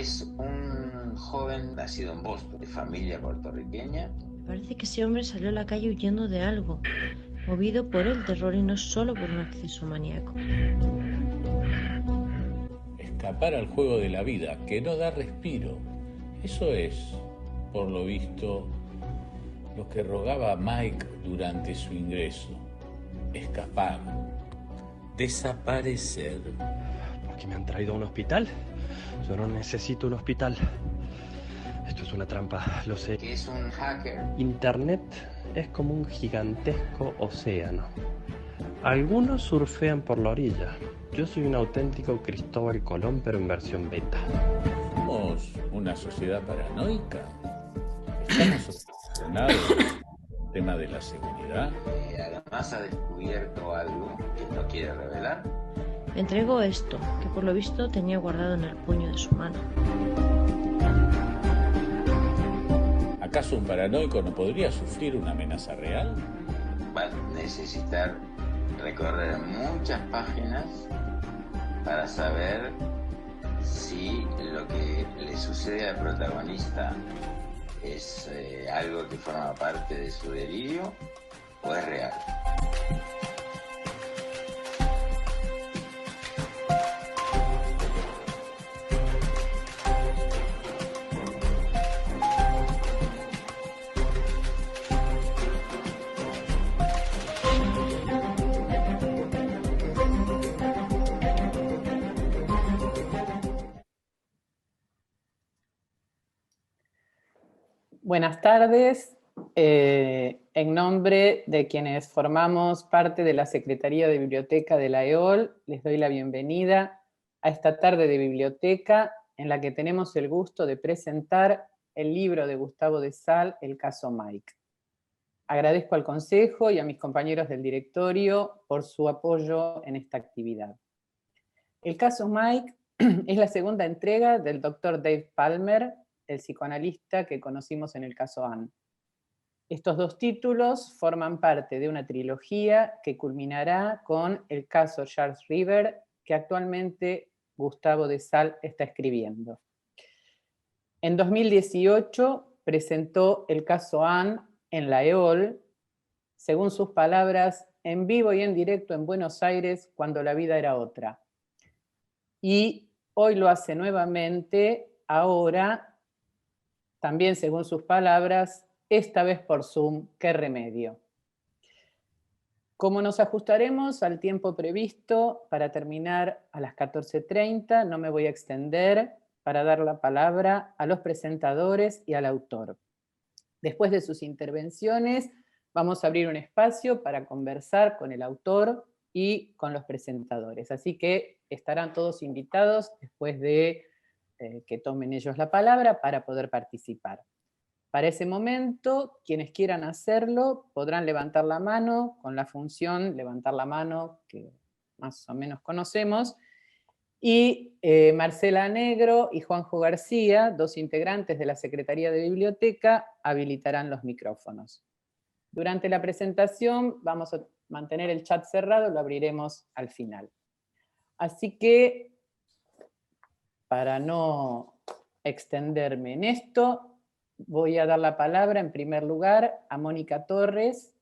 Es un joven nacido en Boston, de familia puertorriqueña. Parece que ese hombre salió a la calle huyendo de algo, movido por el terror y no solo por un acceso maníaco. Escapar al juego de la vida, que no da respiro. Eso es, por lo visto, lo que rogaba Mike durante su ingreso. Escapar. Desaparecer. ¿Por qué me han traído a un hospital? Yo no necesito un hospital. Esto es una trampa, lo sé. Que es un hacker. Internet es como un gigantesco océano. Algunos surfean por la orilla. Yo soy un auténtico Cristóbal Colón, pero en versión beta. ¿Somos una sociedad paranoica? ¿Estamos obsesionados con el tema de la seguridad? Además ha descubierto algo que no quiere revelar. Me entregó esto, que por lo visto tenía guardado en el puño de su mano. ¿Acaso un paranoico no podría sufrir una amenaza real? Va a necesitar recorrer muchas páginas para saber si lo que le sucede al protagonista es algo que forma parte de su delirio o es real. Buenas tardes. En nombre de quienes formamos parte de la Secretaría de Biblioteca de la EOL, les doy la bienvenida a esta tarde de biblioteca en la que tenemos el gusto de presentar el libro de Gustavo de Sal, El caso Mike. Agradezco al Consejo y a mis compañeros del directorio por su apoyo en esta actividad. El caso Mike es la segunda entrega del Dr. Dave Palmer, el psicoanalista que conocimos en el caso Anne. Estos dos títulos forman parte de una trilogía que culminará con el caso Charles River, que actualmente Gustavo de Sal está escribiendo. En 2018 presentó el caso Anne en la EOL, según sus palabras, en vivo y en directo en Buenos Aires cuando la vida era otra. Y hoy lo hace nuevamente, ahora, también según sus palabras, esta vez por Zoom, qué remedio. Como nos ajustaremos al tiempo previsto para terminar a las 14:30, no me voy a extender para dar la palabra a los presentadores y al autor. Después de sus intervenciones, vamos a abrir un espacio para conversar con el autor y con los presentadores. Así que estarán todos invitados después de que tomen ellos la palabra para poder participar. Para ese momento, quienes quieran hacerlo podrán levantar la mano con la función levantar la mano que más o menos conocemos, y Marcela Negro y Juanjo García, dos integrantes de la Secretaría de Biblioteca, habilitarán los micrófonos. Durante la presentación vamos a mantener el chat cerrado, lo abriremos al final. Así que, para no extenderme en esto, voy a dar la palabra en primer lugar a Mónica Torres.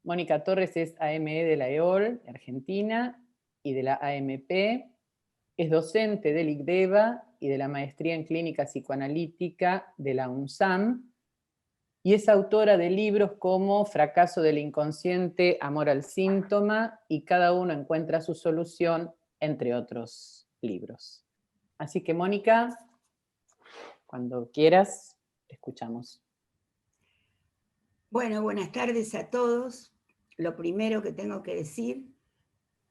Mónica Torres es AME de la EOL, Argentina, y de la AMP. Es docente del ICDEVA y de la Maestría en Clínica Psicoanalítica de la UNSAM, y es autora de libros como Fracaso del inconsciente, Amor al síntoma, y Cada uno encuentra su solución, entre otros libros. Así que, Mónica, cuando quieras, te escuchamos. Bueno, buenas tardes a todos. Lo primero que tengo que decir,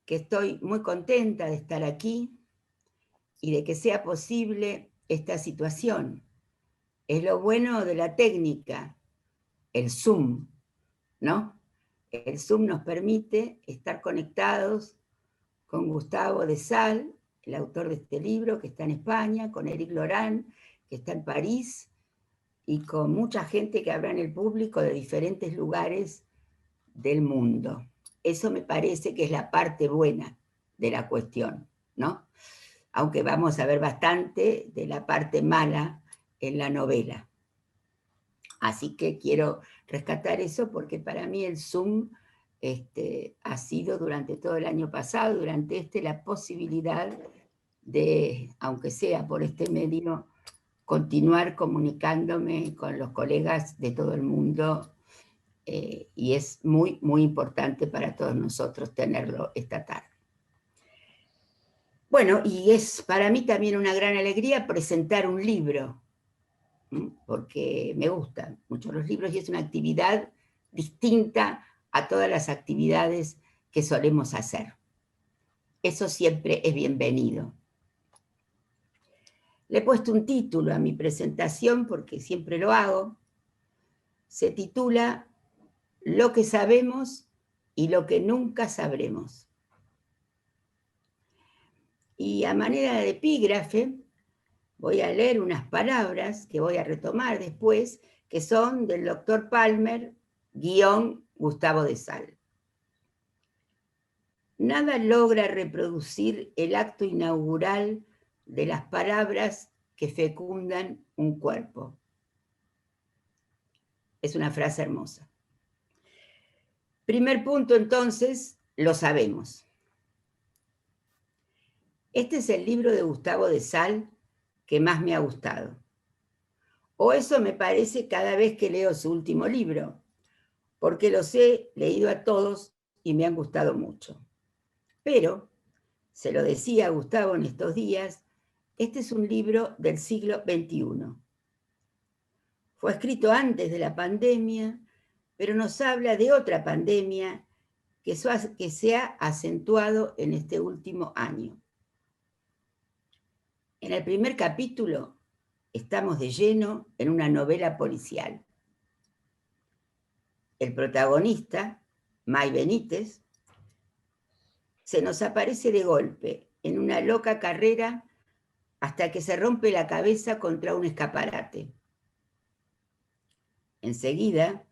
que estoy muy contenta de estar aquí y de que sea posible esta situación. Es lo bueno de la técnica, el Zoom, ¿no? El Zoom nos permite estar conectados con Gustavo de Sal, el autor de este libro, que está en España, con Éric Lorán, que está en París, y con mucha gente que habrá en el público de diferentes lugares del mundo. Eso me parece que es la parte buena de la cuestión, ¿no? aunque vamos a ver bastante de la parte mala en la novela. Así que quiero rescatar eso porque para mí el Zoom ha sido durante todo el año pasado, durante la posibilidad de, aunque sea por este medio, continuar comunicándome con los colegas de todo el mundo, y es muy, muy importante para todos nosotros tenerlo esta tarde. Bueno, y es para mí también una gran alegría presentar un libro, porque me gustan mucho los libros y es una actividad distinta a todas las actividades que solemos hacer. Eso siempre es bienvenido. Le he puesto un título a mi presentación porque siempre lo hago. Se titula Lo que sabemos y lo que nunca sabremos. Y a manera de epígrafe, voy a leer unas palabras que voy a retomar después, que son del doctor Palmer, _ Gustavo de Sal. Nada logra reproducir el acto inaugural de las palabras que fecundan un cuerpo. Es una frase hermosa. Primer punto, entonces, lo sabemos. Este es el libro de Gustavo de Sal que más me ha gustado. O eso me parece cada vez que leo su último libro, porque los he leído a todos y me han gustado mucho. Pero, se lo decía a Gustavo en estos días, este es un libro del siglo XXI. Fue escrito antes de la pandemia, pero nos habla de otra pandemia que se ha acentuado en este último año. En el primer capítulo estamos de lleno en una novela policial. El protagonista, May Benítez, se nos aparece de golpe en una loca carrera hasta que se rompe la cabeza contra un escaparate. Enseguida,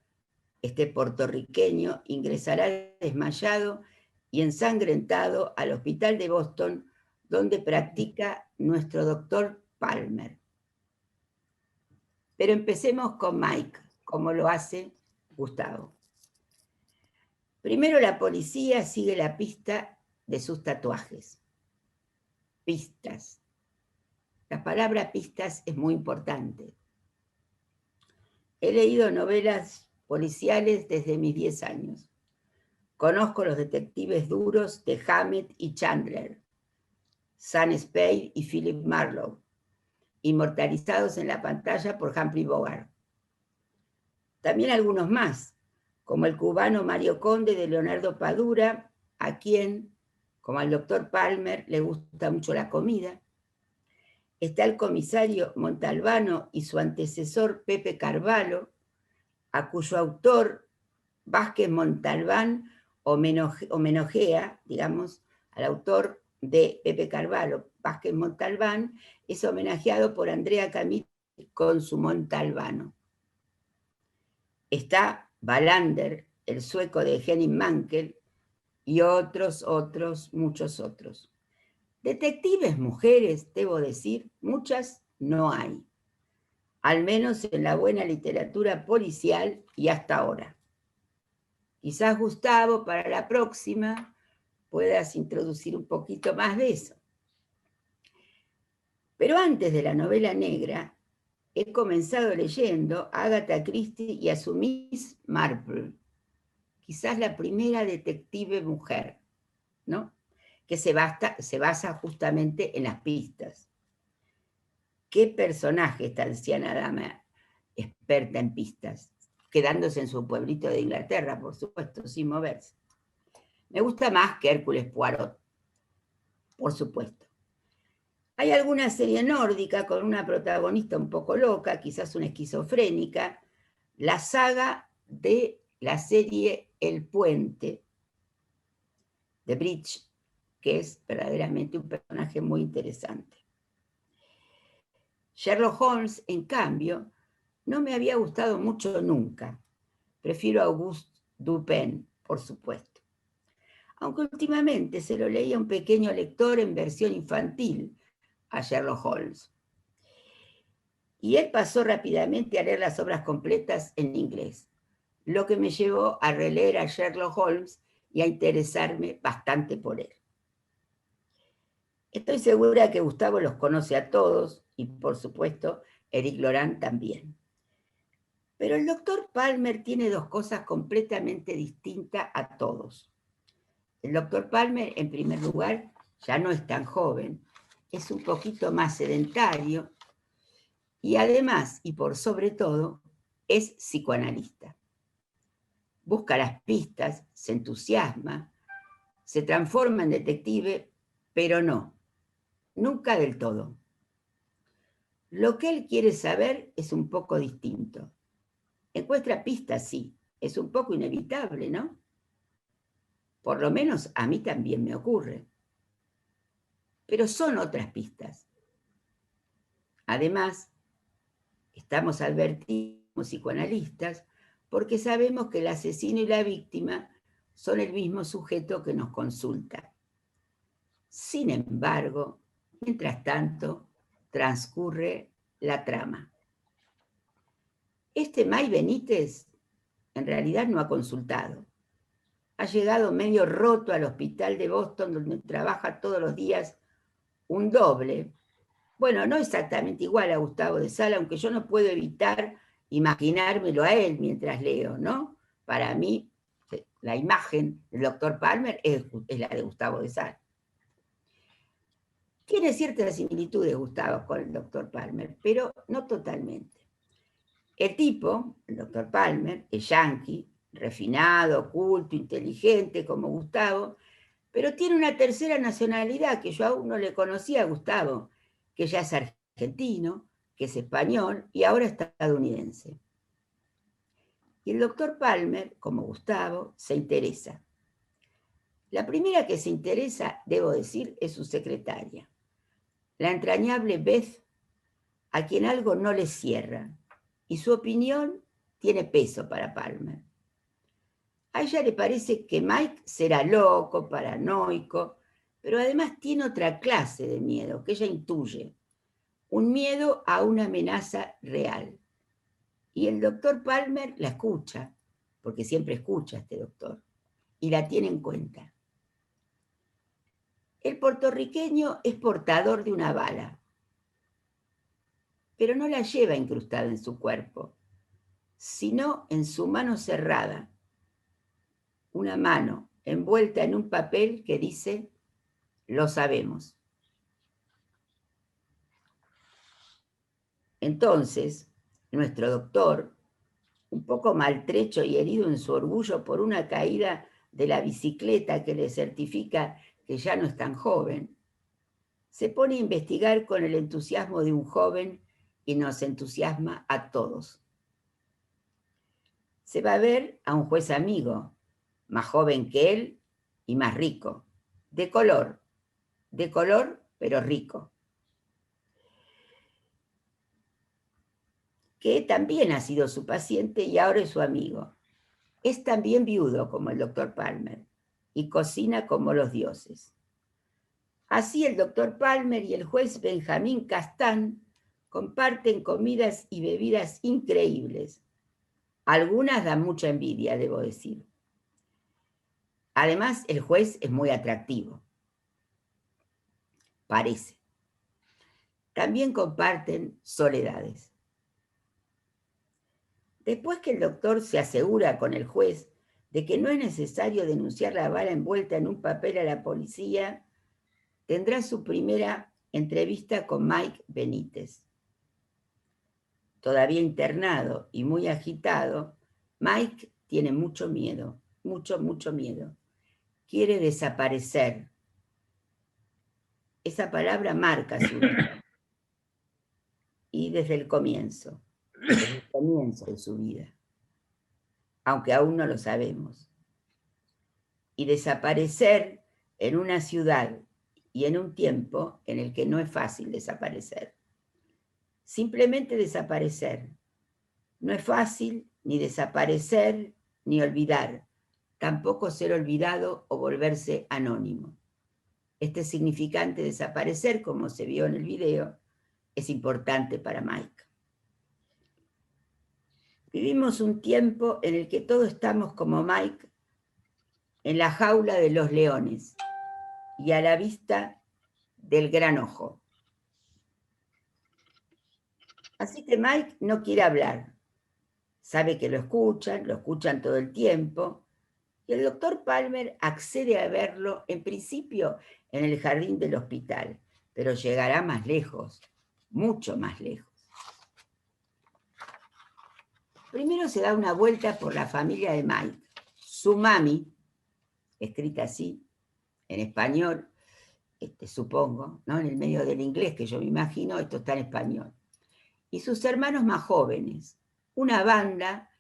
este puertorriqueño ingresará desmayado y ensangrentado al hospital de Boston, donde practica nuestro doctor Palmer. Pero empecemos con Mike, como lo hace Gustavo. Primero la policía sigue la pista de sus tatuajes. Pistas. La palabra pistas es muy importante. He leído novelas policiales desde mis 10 años. Conozco los detectives duros de Hammett y Chandler, Sam Spade y Philip Marlowe, inmortalizados en la pantalla por Humphrey Bogart. También algunos más, como el cubano Mario Conde de Leonardo Padura, a quien, como al doctor Palmer, le gusta mucho la comida. Está el comisario Montalbano y su antecesor Pepe Carvalho, a cuyo autor Vázquez Montalbán homenajea, digamos, al autor de Pepe Carvalho. Vázquez Montalbán es homenajeado por Andrea Camil con su Montalbano. Está Wallander, el sueco de Henning Mankell, y muchos otros. Detectives mujeres, debo decir, muchas no hay, al menos en la buena literatura policial y hasta ahora. Quizás, Gustavo, para la próxima puedas introducir un poquito más de eso. Pero antes de la novela negra, he comenzado leyendo a Agatha Christie y a su Miss Marple, quizás la primera detective mujer, ¿no? Que se basa justamente en las pistas. ¿Qué personaje esta anciana dama experta en pistas? Quedándose en su pueblito de Inglaterra, por supuesto, sin moverse. Me gusta más que Hércules Poirot, por supuesto. Hay alguna serie nórdica con una protagonista un poco loca, quizás una esquizofrénica, la saga de la serie El Puente, de Bridge, que es verdaderamente un personaje muy interesante. Sherlock Holmes, en cambio, no me había gustado mucho nunca. Prefiero a Auguste Dupin, por supuesto. Aunque últimamente se lo leía a un pequeño lector en versión infantil, a Sherlock Holmes. Y él pasó rápidamente a leer las obras completas en inglés, lo que me llevó a releer a Sherlock Holmes y a interesarme bastante por él. Estoy segura que Gustavo los conoce a todos y, por supuesto, Eric Laurent también. Pero el doctor Palmer tiene dos cosas completamente distintas a todos. El doctor Palmer, en primer lugar, ya no es tan joven, es un poquito más sedentario y además, y por sobre todo, es psicoanalista. Busca las pistas, se entusiasma, se transforma en detective, pero no, nunca del todo. Lo que él quiere saber es un poco distinto. Encuentra pistas, sí, es un poco inevitable, ¿no? Por lo menos a mí también me ocurre. Pero son otras pistas. Además, estamos advertidos como psicoanalistas porque sabemos que el asesino y la víctima son el mismo sujeto que nos consulta. Sin embargo, mientras tanto, transcurre la trama. Este Mike Benítez en realidad no ha consultado. Ha llegado medio roto al hospital de Boston, donde trabaja todos los días un doble. Bueno, no exactamente igual a Gustavo de Sala, aunque yo no puedo evitar imaginármelo a él mientras leo, ¿no? Para mí, la imagen del doctor Palmer es la de Gustavo de Sala. Tiene ciertas similitudes Gustavo con el doctor Palmer, pero no totalmente. El tipo, el doctor Palmer, es yanqui, refinado, culto, inteligente, como Gustavo, pero tiene una tercera nacionalidad que yo aún no le conocía a Gustavo, que ya es argentino, que es español y ahora estadounidense. Y el doctor Palmer, como Gustavo, se interesa. La primera que se interesa, debo decir, es su secretaria, la entrañable Beth, a quien algo no le cierra, y su opinión tiene peso para Palmer. A ella le parece que Mike será loco, paranoico, pero además tiene otra clase de miedo que ella intuye, un miedo a una amenaza real. Y el doctor Palmer la escucha, porque siempre escucha a este doctor, y la tiene en cuenta. El puertorriqueño es portador de una bala, pero no la lleva incrustada en su cuerpo, sino en su mano cerrada, una mano envuelta en un papel que dice, lo sabemos. Entonces, nuestro doctor, un poco maltrecho y herido en su orgullo por una caída de la bicicleta que le certifica que ya no es tan joven, se pone a investigar con el entusiasmo de un joven y nos entusiasma a todos. Se va a ver a un juez amigo, más joven que él y más rico, de color pero rico, que también ha sido su paciente y ahora es su amigo. Es también viudo como el doctor Palmer y cocina como los dioses. Así el doctor Palmer y el juez Benjamín Castán comparten comidas y bebidas increíbles. Algunas dan mucha envidia, debo decir. Además, el juez es muy atractivo. Parece. También comparten soledades. Después que el doctor se asegura con el juez de que no es necesario denunciar la bala envuelta en un papel a la policía, tendrá su primera entrevista con Mike Benítez. Todavía internado y muy agitado, Mike tiene mucho miedo, mucho miedo. Quiere desaparecer. Esa palabra marca su vida. Y desde el comienzo de su vida, aunque aún no lo sabemos. Y desaparecer en una ciudad y en un tiempo en el que no es fácil desaparecer. Simplemente desaparecer. No es fácil ni desaparecer ni olvidar, tampoco ser olvidado o volverse anónimo. Este significante desaparecer, como se vio en el video, es importante para Mike. Vivimos un tiempo en el que todos estamos como Mike en la jaula de los leones y a la vista del gran ojo. Así que Mike no quiere hablar. Sabe que lo escuchan todo el tiempo, y el doctor Palmer accede a verlo, en principio, en el jardín del hospital, pero llegará más lejos, mucho más lejos. Primero se da una vuelta por la familia de Mike. Su mami, escrita así, en español, supongo, ¿no? En el medio del inglés, que yo me imagino, esto está en español. Y sus hermanos más jóvenes, una banda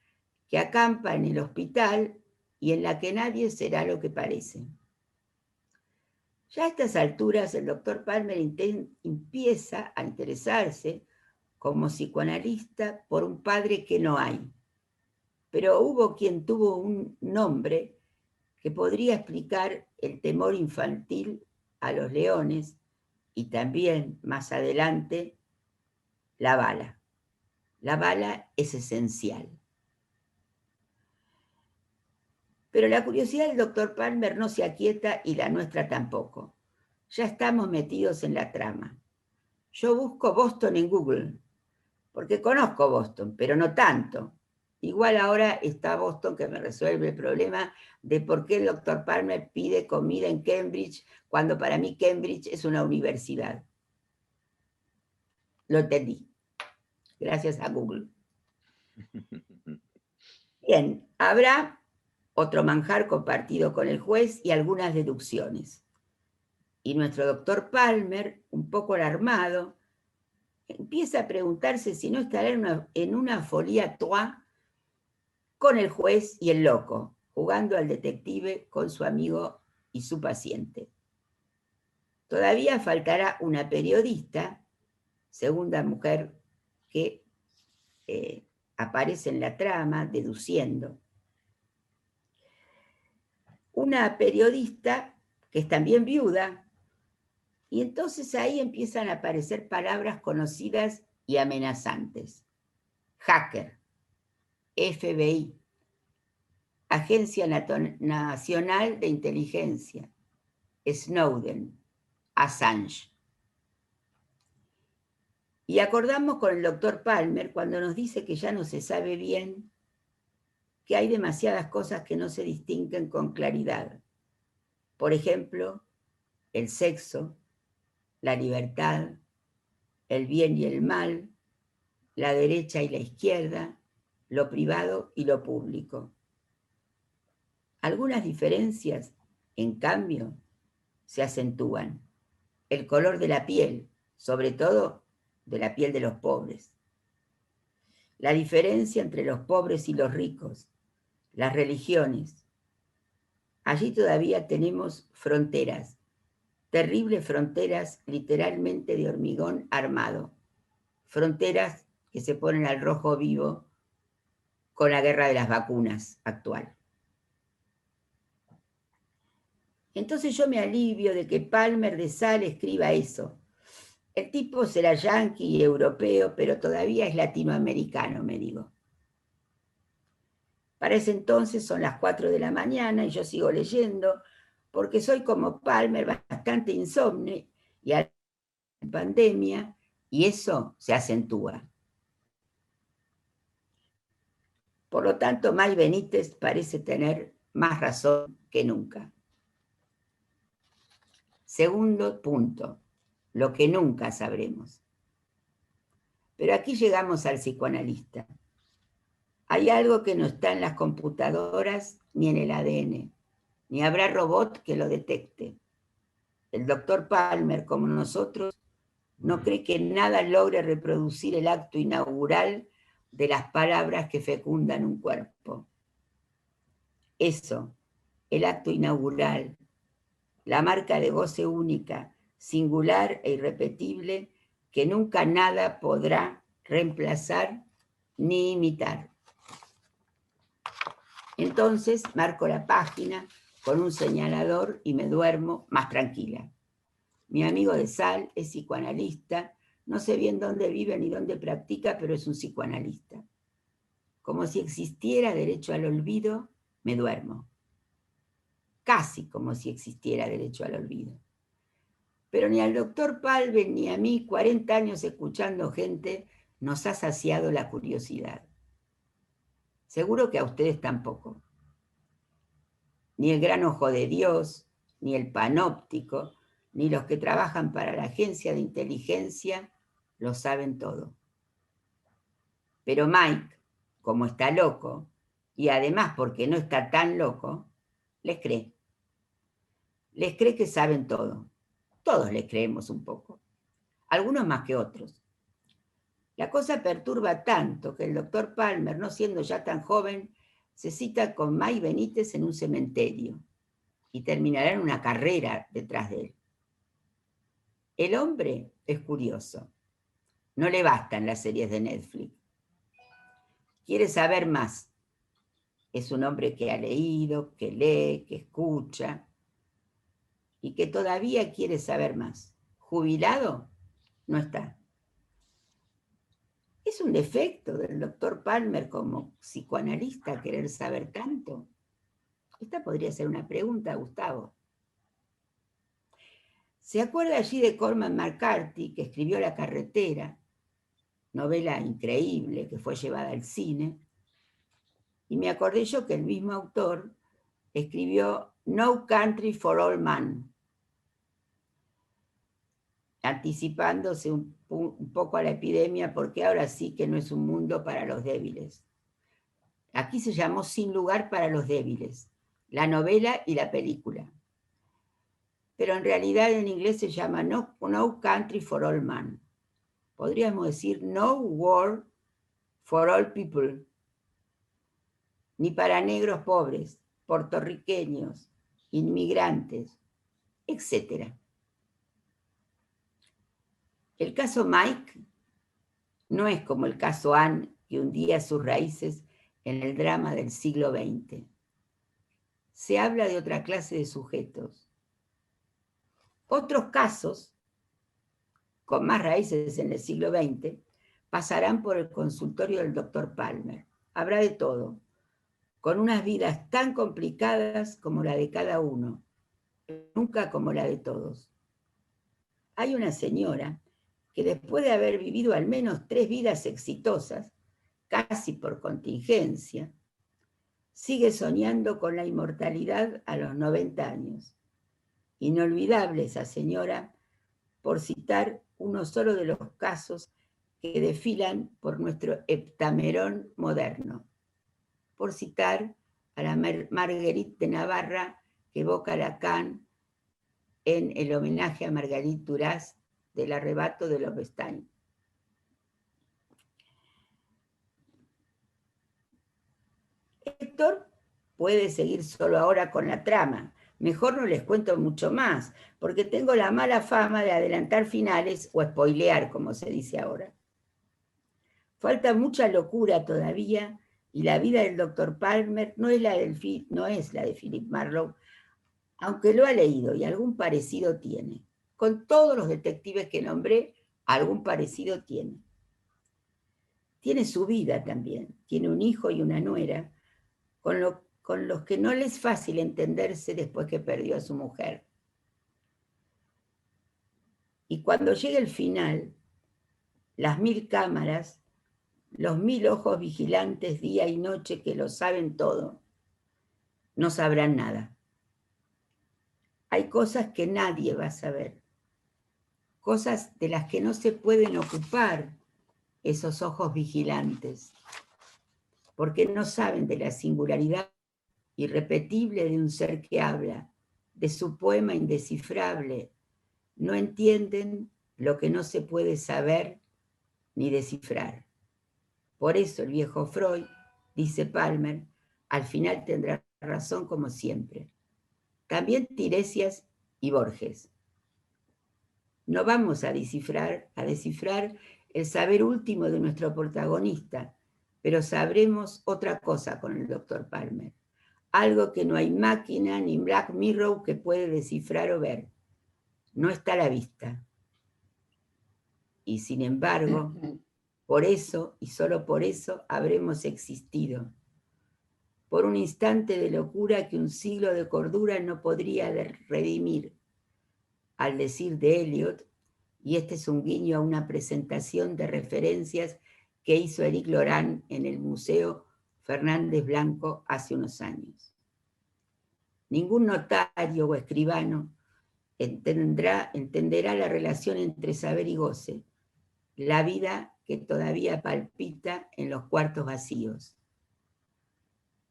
que acampa en el hospital y en la que nadie será lo que parece. Ya a estas alturas el doctor Palmer empieza a interesarse como psicoanalista por un padre que no hay. Pero hubo quien tuvo un nombre que podría explicar el temor infantil a los leones y también, más adelante, la bala. La bala es esencial. Pero la curiosidad del doctor Palmer no se aquieta y la nuestra tampoco. Ya estamos metidos en la trama. Yo busco Boston en Google, porque conozco Boston, pero no tanto. Igual ahora está Boston que me resuelve el problema de por qué el doctor Palmer pide comida en Cambridge, cuando para mí Cambridge es una universidad. Lo entendí. Gracias a Google. Bien, habrá otro manjar compartido con el juez y algunas deducciones. Y nuestro doctor Palmer, un poco alarmado, empieza a preguntarse si no estará en una folie à trois con el juez y el loco, jugando al detective con su amigo y su paciente. Todavía faltará una periodista, segunda mujer que aparece en la trama, deduciendo. Una periodista que es también viuda, y entonces ahí empiezan a aparecer palabras conocidas y amenazantes. Hacker, FBI, Agencia Nacional de Inteligencia, Snowden, Assange. Y acordamos con el doctor Palmer cuando nos dice que ya no se sabe bien, que hay demasiadas cosas que no se distinguen con claridad. Por ejemplo, el sexo, la libertad, el bien y el mal, la derecha y la izquierda, lo privado y lo público. Algunas diferencias, en cambio, se acentúan. El color de la piel, sobre todo de la piel de los pobres. La diferencia entre los pobres y los ricos, las religiones. Allí todavía tenemos fronteras, terribles fronteras literalmente de hormigón armado, fronteras que se ponen al rojo vivo con la guerra de las vacunas actual. Entonces yo me alivio de que Palmer de Sal escriba eso. El tipo será yanqui y europeo, pero todavía es latinoamericano, me digo. Para ese entonces son las 4 de la mañana y yo sigo leyendo, porque soy como Palmer, bastante insomne, y hay pandemia, y eso se acentúa. Por lo tanto, May Benítez parece tener más razón que nunca. Segundo punto, lo que nunca sabremos. Pero aquí llegamos al psicoanalista. Hay algo que no está en las computadoras ni en el ADN, ni habrá robot que lo detecte. El doctor Palmer, como nosotros, no cree que nada logre reproducir el acto inaugural de las palabras que fecundan un cuerpo. Eso, el acto inaugural, la marca de goce única, singular e irrepetible, que nunca nada podrá reemplazar ni imitar. Entonces marco la página con un señalador y me duermo más tranquila. Mi amigo de sal es psicoanalista, no sé bien dónde vive ni dónde practica, pero es un psicoanalista. Como si existiera derecho al olvido, me duermo. Casi como si existiera derecho al olvido. Pero ni al doctor Palmer ni a mí, 40 años escuchando gente, nos ha saciado la curiosidad. Seguro que a ustedes tampoco. Ni el gran ojo de Dios, ni el panóptico, ni los que trabajan para la agencia de inteligencia lo saben todo. Pero Mike, como está loco, y además porque no está tan loco, les cree. Les cree que saben todo. Todos les creemos un poco, algunos más que otros. La cosa perturba tanto que el doctor Palmer, no siendo ya tan joven, se cita con Mike Benítez en un cementerio y terminará en una carrera detrás de él. El hombre es curioso. No le bastan las series de Netflix. Quiere saber más. Es un hombre que ha leído, que lee, que escucha y que todavía quiere saber más. Jubilado no está. ¿Es un defecto del doctor Palmer como psicoanalista querer saber tanto? Esta podría ser una pregunta, Gustavo. ¿Se acuerda allí de Cormac McCarthy, que escribió La carretera, novela increíble que fue llevada al cine? Y me acordé yo que el mismo autor escribió No Country for Old Men, anticipándose un poco a la epidemia, porque ahora sí que no es un mundo para los débiles. Aquí se llamó Sin lugar para los débiles, la novela y la película. Pero en realidad en inglés se llama No Country for All Men. Podríamos decir No World for All People. Ni para negros pobres, puertorriqueños, inmigrantes, etc. El caso Mike no es como el caso Anne, que hundía sus raíces en el drama del siglo XX. Se habla de otra clase de sujetos. Otros casos, con más raíces en el siglo XX, pasarán por el consultorio del doctor Palmer. Habrá de todo, con unas vidas tan complicadas como la de cada uno, nunca como la de todos. Hay una señora que después de haber vivido al menos 3 vidas exitosas, casi por contingencia, sigue soñando con la inmortalidad a los 90 años. Inolvidable esa señora, por citar uno solo de los casos que desfilan por nuestro heptamerón moderno. Por citar a la Marguerite de Navarra que evoca Lacan en el homenaje a Marguerite Duras del arrebato de Lobestein. Héctor puede seguir solo ahora con la trama. Mejor no les cuento mucho más, porque tengo la mala fama de adelantar finales o spoilear, como se dice ahora. Falta mucha locura todavía, y la vida del doctor Palmer no es la de Philip Marlowe, aunque lo ha leído y algún parecido tiene. Con todos los detectives que nombré, algún parecido tiene. Tiene su vida también, tiene un hijo y una nuera, con los que no le es fácil entenderse después que perdió a su mujer. Y cuando llegue el final, las 1000 cámaras, los 1000 ojos vigilantes día y noche que lo saben todo, no sabrán nada. Hay cosas que nadie va a saber, cosas de las que no se pueden ocupar esos ojos vigilantes, porque no saben de la singularidad irrepetible de un ser que habla, de su poema indescifrable, no entienden lo que no se puede saber ni descifrar. Por eso el viejo Freud, dice Palmer, al final tendrá razón como siempre. También Tiresias y Borges. No vamos a descifrar el saber último de nuestro protagonista, pero sabremos otra cosa con el doctor Palmer. Algo que no hay máquina ni Black Mirror que puede descifrar o ver. no está a la vista. Y sin embargo, por eso, y solo por eso, habremos existido. Por un instante de locura que un siglo de cordura no podría redimir. Al decir de Eliot, y este es un guiño a una presentación de referencias que hizo Éric Laurent en el Museo Fernández Blanco hace unos años. Ningún notario o escribano entenderá la relación entre saber y goce, la vida que todavía palpita en los cuartos vacíos,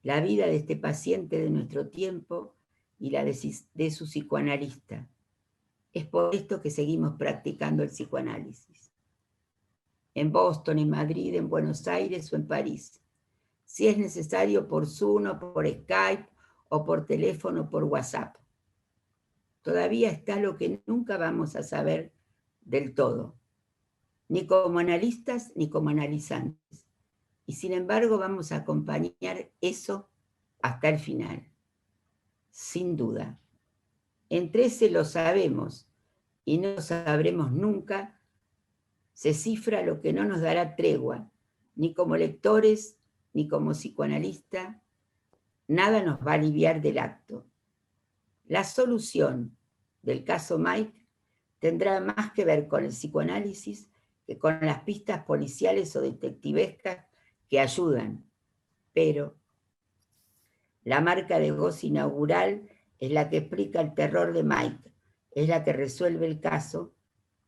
la vida de este paciente de nuestro tiempo y la de su psicoanalista. Es por esto que seguimos practicando el psicoanálisis. En Boston, en Madrid, en Buenos Aires o en París. Si es necesario por Zoom o por Skype o por teléfono o por WhatsApp. Todavía está lo que nunca vamos a saber del todo, ni como analistas ni como analizantes. Y sin embargo vamos a acompañar eso hasta el final, sin duda. Entre ese lo sabemos y no sabremos nunca, se cifra lo que no nos dará tregua, ni como lectores, ni como psicoanalista, nada nos va a aliviar del acto. La solución del caso Mike tendrá más que ver con el psicoanálisis que con las pistas policiales o detectivescas que ayudan, pero la marca de voz inaugural es la que explica el terror de Mike, es la que resuelve el caso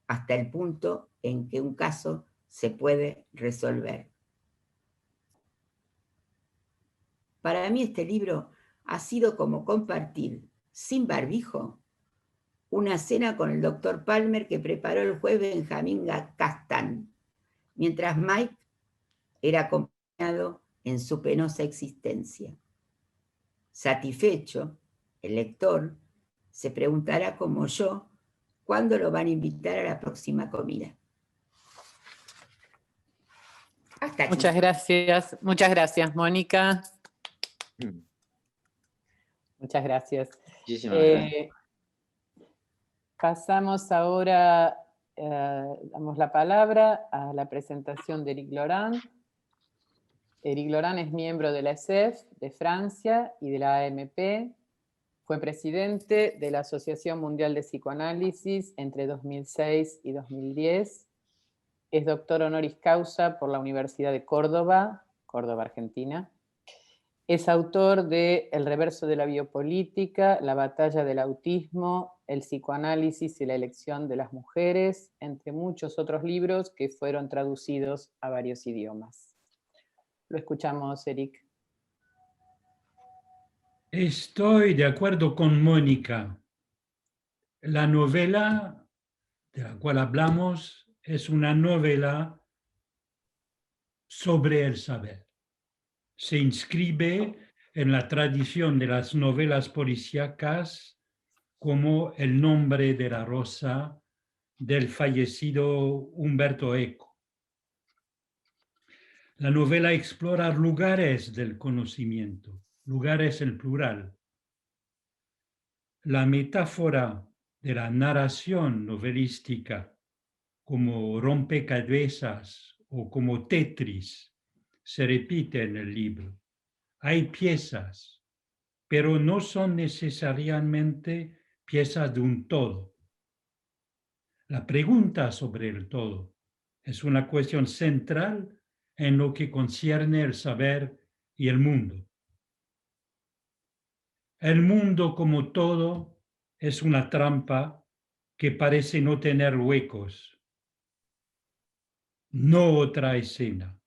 hasta el punto en que un caso se puede resolver. Para mí este libro ha sido como compartir, sin barbijo, una cena con el doctor Palmer que preparó el juez Benjamín Castan, mientras Mike era acompañado en su penosa existencia. Satisfecho, el lector se preguntará como yo, ¿cuándo lo van a invitar a la próxima comida? Hasta aquí. Muchas gracias, Mónica. Muchas gracias. Muchísimas gracias. Pasamos ahora, damos la palabra a la presentación de Éric Laurent. Éric Laurent es miembro de la ESEF de Francia y de la AMP. Fue presidente de la Asociación Mundial de Psicoanálisis entre 2006 y 2010. Es doctor honoris causa por la Universidad de Córdoba, Argentina. Es autor de El reverso de la biopolítica, La batalla del autismo, El psicoanálisis y la elección de las mujeres, entre muchos otros libros que fueron traducidos a varios idiomas. Lo escuchamos, Éric. Estoy de acuerdo con Mónica. La novela de la cual hablamos es una novela sobre el saber. Se inscribe en la tradición de las novelas policíacas como El nombre de la rosa del fallecido Umberto Eco. La novela explora lugares del conocimiento, lugares en plural. La metáfora de la narración novelística como rompecabezas o como Tetris se repite en el libro. Hay piezas, pero no son necesariamente piezas de un todo. La pregunta sobre el todo es una cuestión central en lo que concierne el saber y el mundo. El mundo como todo es una trampa que parece no tener huecos. No otra escena.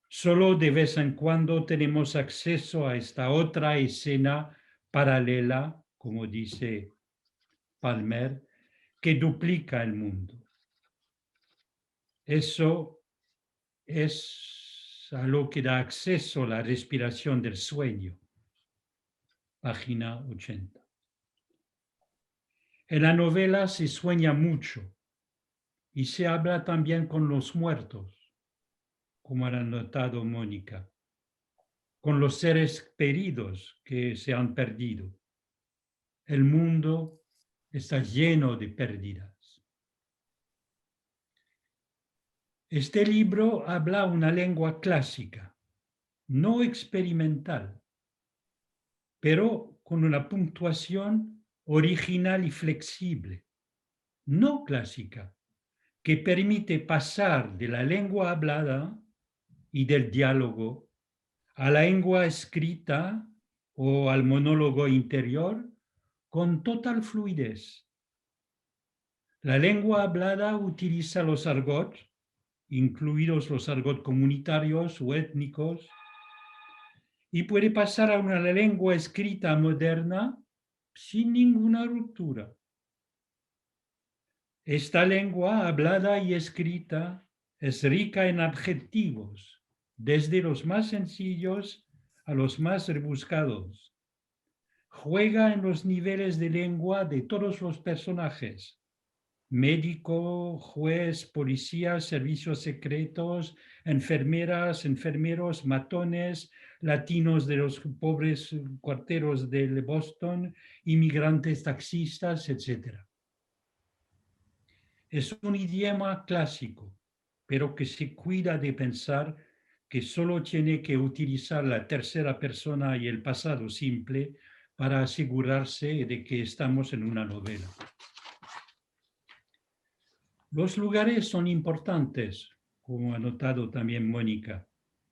Solo de vez en cuando tenemos acceso a esta otra escena paralela, como dice Palmer, que duplica el mundo. Eso es a lo que da acceso la respiración del sueño. Página 80. En la novela se sueña mucho y se habla también con los muertos, como ha notado Mónica, con los seres queridos que se han perdido. El mundo está lleno de pérdidas. Este libro habla una lengua clásica, no experimental, pero con una puntuación original y flexible, no clásica, que permite pasar de la lengua hablada y del diálogo a la lengua escrita o al monólogo interior con total fluidez. La lengua hablada utiliza los argot, incluidos los argot comunitarios o étnicos, y puede pasar a una lengua escrita moderna sin ninguna ruptura. Esta lengua hablada y escrita es rica en adjetivos, desde los más sencillos a los más rebuscados. Juega en los niveles de lengua de todos los personajes: médico, juez, policía, servicios secretos, enfermeras, enfermeros, matones, latinos de los pobres cuarteros de Boston, inmigrantes, taxistas, etc. Es un idioma clásico, pero que se cuida de pensar que solo tiene que utilizar la tercera persona y el pasado simple para asegurarse de que estamos en una novela. Los lugares son importantes, como ha notado también Mónica,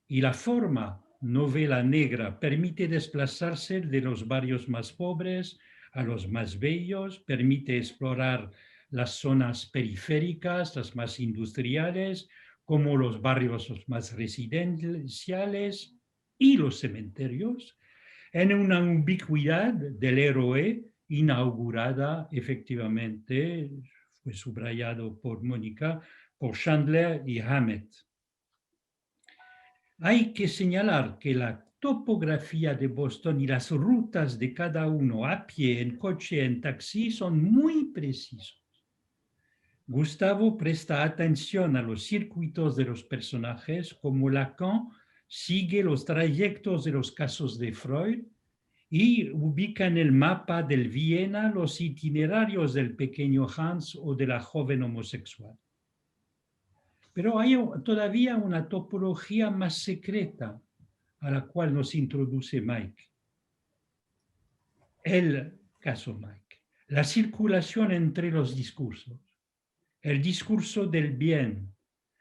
y la forma novela negra permite desplazarse de los barrios más pobres a los más bellos, permite explorar las zonas periféricas, las más industriales, como los barrios más residenciales y los cementerios, en una ubicuidad del héroe inaugurada efectivamente, fue subrayado por Mónica, por Chandler y Hammett. Hay que señalar que la topografía de Boston y las rutas de cada uno a pie, en coche, en taxi, son muy precisos. Gustavo presta atención a los circuitos de los personajes, como Lacan sigue los trayectos de los casos de Freud y ubica en el mapa del Viena los itinerarios del pequeño Hans o de la joven homosexual. Pero hay todavía una topología más secreta a la cual nos introduce Mike. El caso Mike. La circulación entre los discursos. El discurso del bien,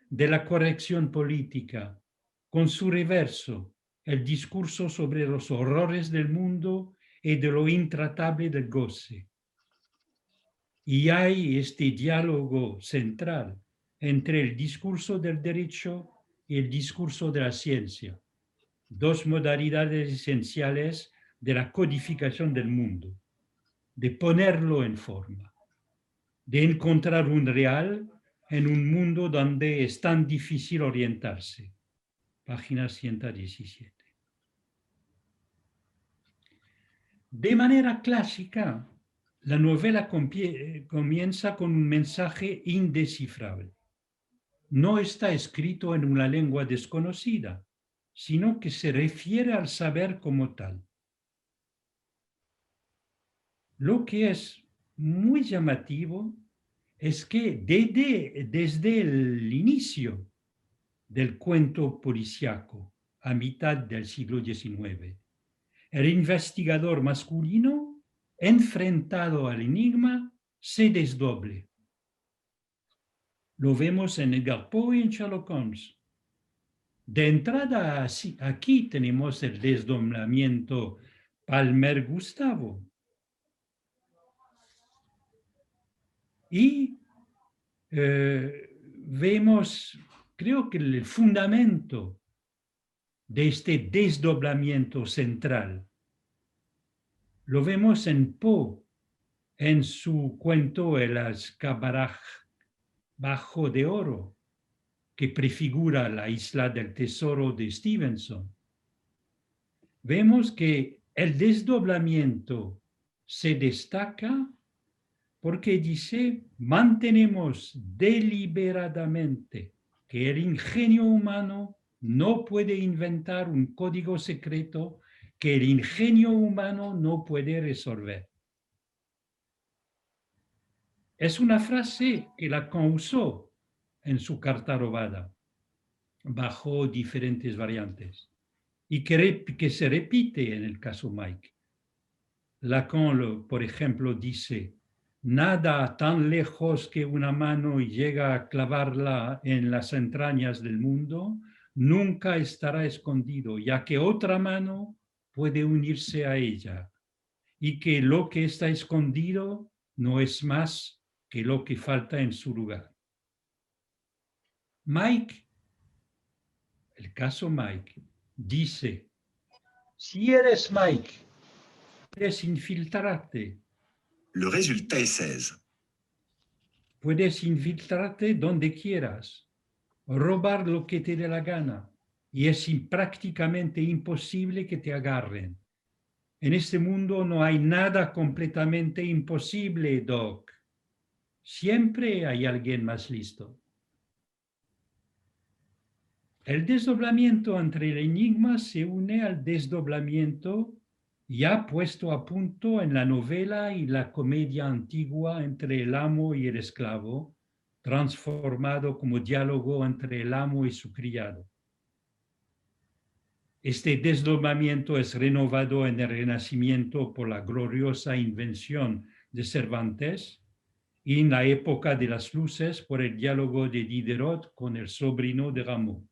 de la corrección política, con su reverso, el discurso sobre los horrores del mundo y de lo intratable del goce. Y hay este diálogo central entre el discurso del derecho y el discurso de la ciencia, dos modalidades esenciales de la codificación del mundo, de ponerlo en forma, de encontrar un real en un mundo donde es tan difícil orientarse. Página 117. De manera clásica, la novela comienza con un mensaje indescifrable. No está escrito en una lengua desconocida, sino que se refiere al saber como tal. Lo que es muy llamativo es que desde el inicio del cuento policíaco, a mitad del siglo XIX, el investigador masculino, enfrentado al enigma, se desdoble. Lo vemos en Edgar Poe y en Sherlock Holmes. De entrada, aquí tenemos el desdoblamiento Palmer-Gustavo. Y vemos, creo que el fundamento de este desdoblamiento central lo vemos en Poe, en su cuento El escarabajo de oro, que prefigura la isla del tesoro de Stevenson. Vemos que el desdoblamiento se destaca porque dice: mantenemos deliberadamente que el ingenio humano no puede inventar un código secreto que el ingenio humano no puede resolver. Es una frase que Lacan usó en su carta robada, bajo diferentes variantes, y que se repite en el caso Mike. Lacan, por ejemplo, dice: nada tan lejos que una mano llega a clavarla en las entrañas del mundo, nunca estará escondido, ya que otra mano puede unirse a ella, y que lo que está escondido no es más que lo que falta en su lugar. Mike, el caso Mike, dice: si eres Mike, puedes infiltrarte. Le résultat est 16. Puedes infiltrarte donde quieras, robar lo que te dé la gana, y es prácticamente imposible que te agarren. En este mundo no hay nada completamente imposible, Doc. Siempre hay alguien más listo. El desdoblamiento entre el enigma se une al desdoblamiento ya puesto a punto en la novela y la comedia antigua entre el amo y el esclavo, transformado como diálogo entre el amo y su criado. Este desdoblamiento es renovado en el Renacimiento por la gloriosa invención de Cervantes y en la época de las luces por el diálogo de Diderot con el sobrino de Rameau.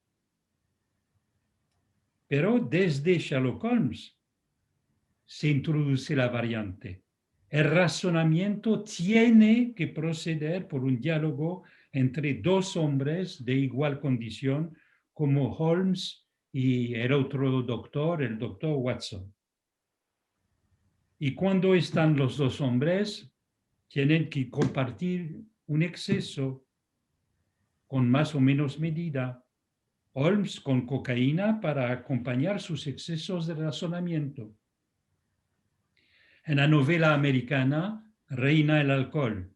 Pero desde Sherlock Holmes se introduce la variante. El razonamiento tiene que proceder por un diálogo entre dos hombres de igual condición, como Holmes y el otro doctor, el doctor Watson. Y cuando están los dos hombres, tienen que compartir un exceso con más o menos medida. Holmes con cocaína para acompañar sus excesos de razonamiento. En la novela americana reina el alcohol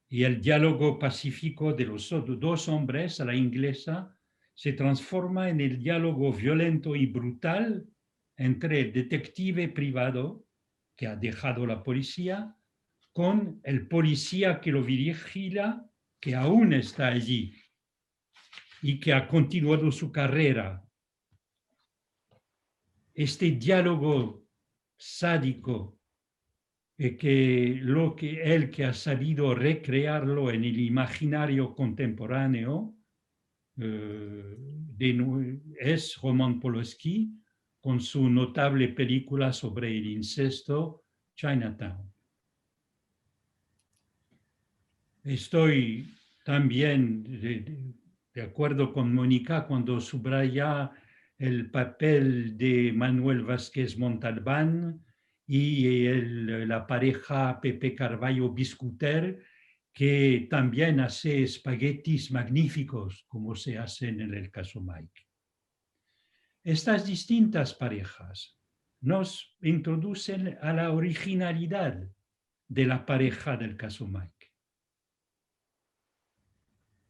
y el diálogo pacífico de los dos hombres a la inglesa se transforma en el diálogo violento y brutal entre el detective privado que ha dejado la policía con el policía que lo vigila, que aún está allí y que ha continuado su carrera. Este diálogo sádico, él que ha sabido recrearlo en el imaginario contemporáneo, es Roman Polanski, con su notable película sobre el incesto, Chinatown. Estoy también de acuerdo con Mónica cuando subraya el papel de Manuel Vázquez Montalbán y la pareja Pepe Carballo Biscuter, que también hace espaguetis magníficos, como se hacen en el caso Mike. Estas distintas parejas nos introducen a la originalidad de la pareja del caso Mike.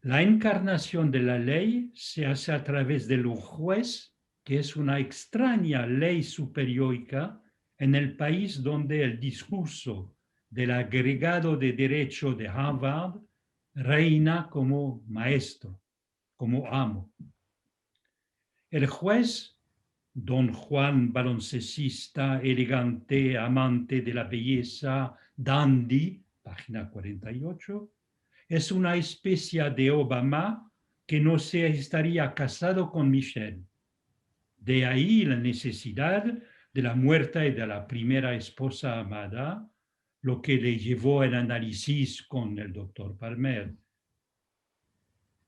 La encarnación de la ley se hace a través del juez, que es una extraña ley superiórica en el país donde el discurso del agregado de derecho de Harvard reina como maestro, como amo. El juez, don Juan baloncestista, elegante, amante de la belleza, dandy, página 48, es una especie de Obama que no se estaría casado con Michelle. De ahí la necesidad de la muerte de la primera esposa amada, lo que le llevó al análisis con el doctor Palmer.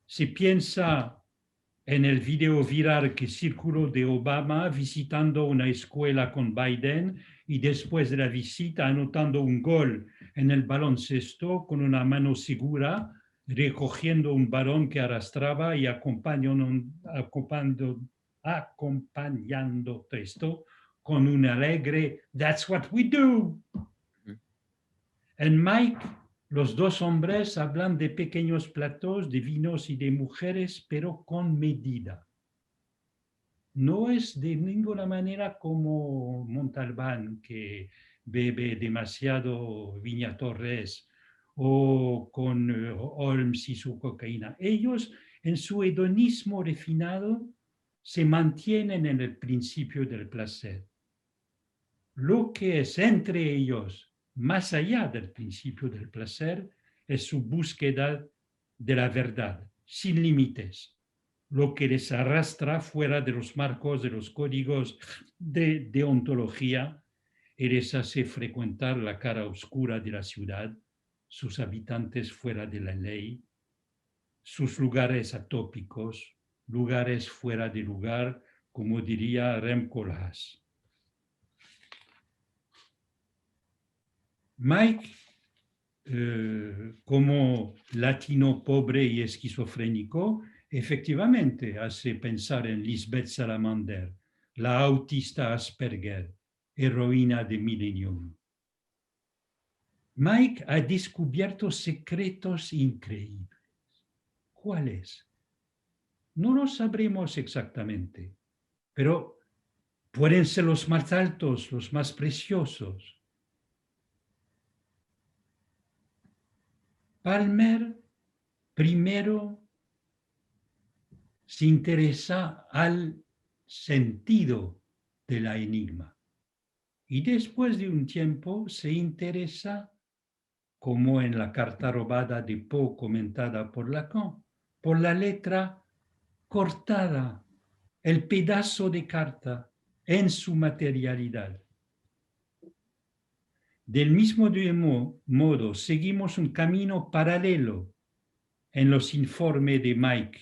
Se piensa en el video viral que circuló de Obama visitando una escuela con Biden y después de la visita anotando un gol en el baloncesto con una mano segura, recogiendo un balón que arrastraba y acompañando esto con un alegre "That's what we do". En Mike, los dos hombres hablan de pequeños platos, de vinos y de mujeres, pero con medida. No es de ninguna manera como Montalbán, que bebe demasiado Viña Torres, o con Holmes y su cocaína. Ellos, en su hedonismo refinado, se mantienen en el principio del placer. Lo que es entre ellos, más allá del principio del placer, es su búsqueda de la verdad, sin límites, lo que les arrastra fuera de los marcos de los códigos de deontología y les hace frecuentar la cara oscura de la ciudad, sus habitantes fuera de la ley, sus lugares atópicos, lugares fuera de lugar, como diría Rem Koolhaas. Mike, como latino pobre y esquizofrénico, efectivamente hace pensar en Lisbeth Salamander, la autista Asperger, heroína de Millennium. Mike ha descubierto secretos increíbles. ¿Cuáles? No lo sabremos exactamente, pero pueden ser los más altos, los más preciosos. Palmer primero se interesa al sentido del enigma y después de un tiempo se interesa, como en la carta robada de Poe comentada por Lacan, por la letra cortada, el pedazo de carta en su materialidad. Del mismo modo, seguimos un camino paralelo en los informes de Mike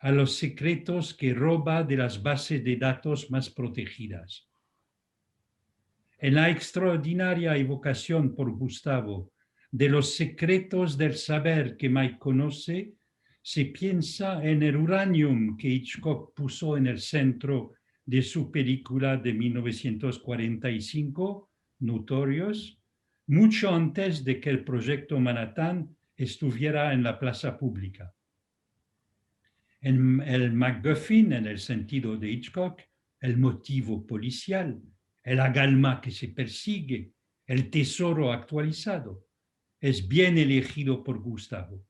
a los secretos que roba de las bases de datos más protegidas. En la extraordinaria evocación por Gustavo de los secretos del saber que Mike conoce, se piensa en el uranium que Hitchcock puso en el centro de su película de 1945, Notorious, mucho antes de que el proyecto Manhattan estuviera en la plaza pública. En el MacGuffin, en el sentido de Hitchcock, el motivo policial, el agalma que se persigue, el tesoro actualizado, es bien elegido por Gustavo.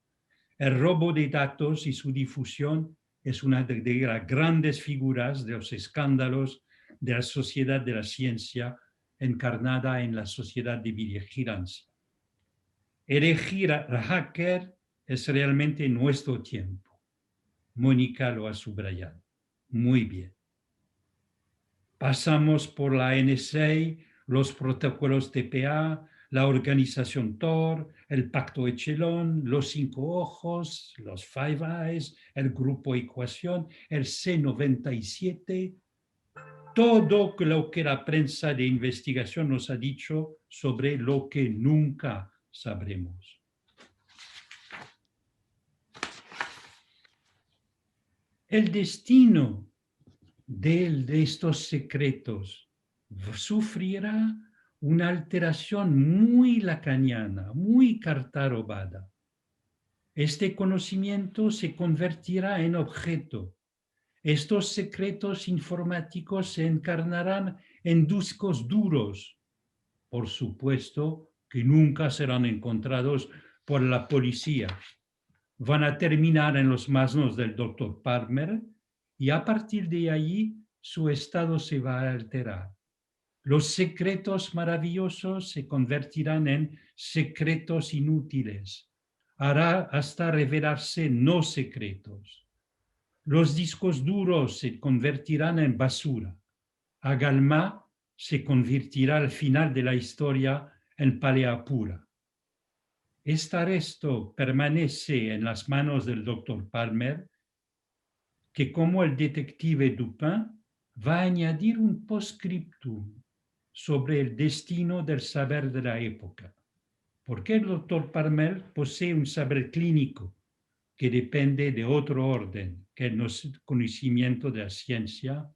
El robo de datos y su difusión es una de las grandes figuras de los escándalos de la sociedad de la ciencia encarnada en la sociedad de vigilancia. Elegir al hacker es realmente nuestro tiempo. Mónica lo ha subrayado. Muy bien. Pasamos por la NSA, los protocolos TPA, la organización Tor, el Pacto Echelon, los 5 Ojos, los Five Eyes, el Grupo Ecuación, el C97, todo lo que la prensa de investigación nos ha dicho sobre lo que nunca sabremos. El destino de estos secretos sufrirá una alteración muy lacaniana, muy carta robada. Este conocimiento se convertirá en objeto. Estos secretos informáticos se encarnarán en discos duros. Por supuesto que nunca serán encontrados por la policía. Van a terminar en las manos del Dr. Palmer y a partir de allí su estado se va a alterar. Los secretos maravillosos se convertirán en secretos inútiles, hará hasta revelarse no secretos. Los discos duros se convertirán en basura. Agalma se convertirá al final de la historia en palea pura. Este resto permanece en las manos del Dr. Palmer, que como el detective Dupin va a añadir un postscriptum sobre el destino del saber de la época. Porque el Dr. Palmer posee un saber clínico que depende de otro orden que el conocimiento de la ciencia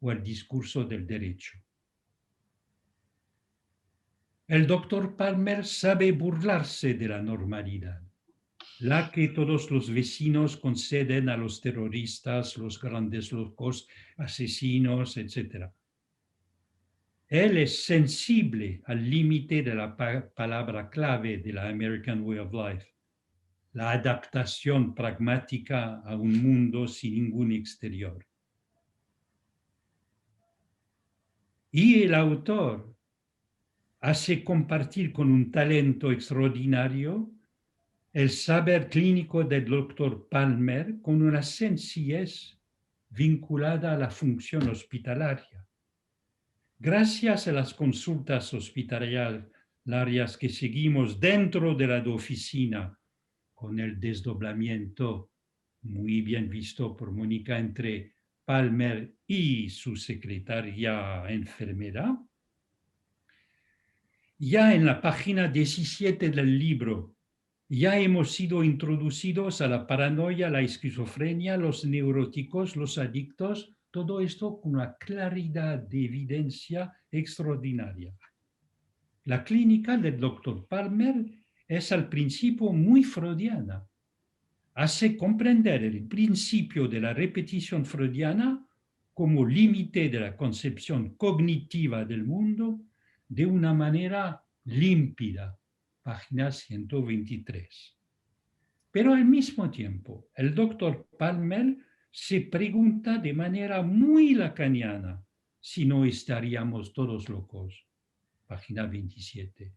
o el discurso del derecho. El Dr. Palmer sabe burlarse de la normalidad, la que todos los vecinos conceden a los terroristas, los grandes locos, asesinos, etc. Él es sensible al límite de la palabra clave de la American Way of Life, la adaptación pragmática a un mundo sin ningún exterior. Y el autor hace compartir con un talento extraordinario el saber clínico del doctor Palmer con una sencillez vinculada a la función hospitalaria. Gracias a las consultas hospitalarias que seguimos dentro de la oficina, con el desdoblamiento muy bien visto por Mónica entre Palmer y su secretaria enfermera, ya en la página 17 del libro, ya hemos sido introducidos a la paranoia, la esquizofrenia, los neuróticos, los adictos, todo esto con una claridad de evidencia extraordinaria. La clínica del doctor Palmer es al principio muy freudiana. Hace comprender el principio de la repetición freudiana como límite de la concepción cognitiva del mundo de una manera límpida, página 123. Pero al mismo tiempo, el doctor Palmer se pregunta de manera muy lacaniana si no estaríamos todos locos, página 27.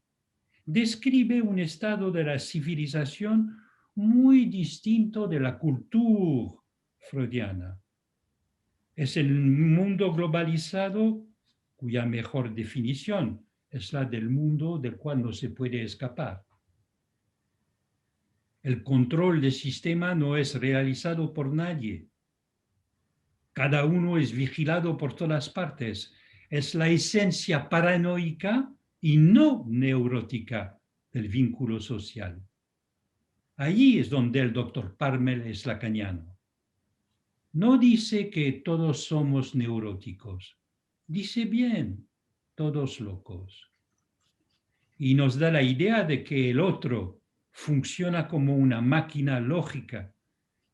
Describe un estado de la civilización muy distinto de la cultura freudiana. Es el mundo globalizado cuya mejor definición es la del mundo del cual no se puede escapar. El control del sistema no es realizado por nadie. Cada uno es vigilado por todas partes. Es la esencia paranoica y no neurótica del vínculo social. Allí es donde el doctor Palmer es lacaniano. No dice que todos somos neuróticos. Dice bien, todos locos. Y nos da la idea de que el otro funciona como una máquina lógica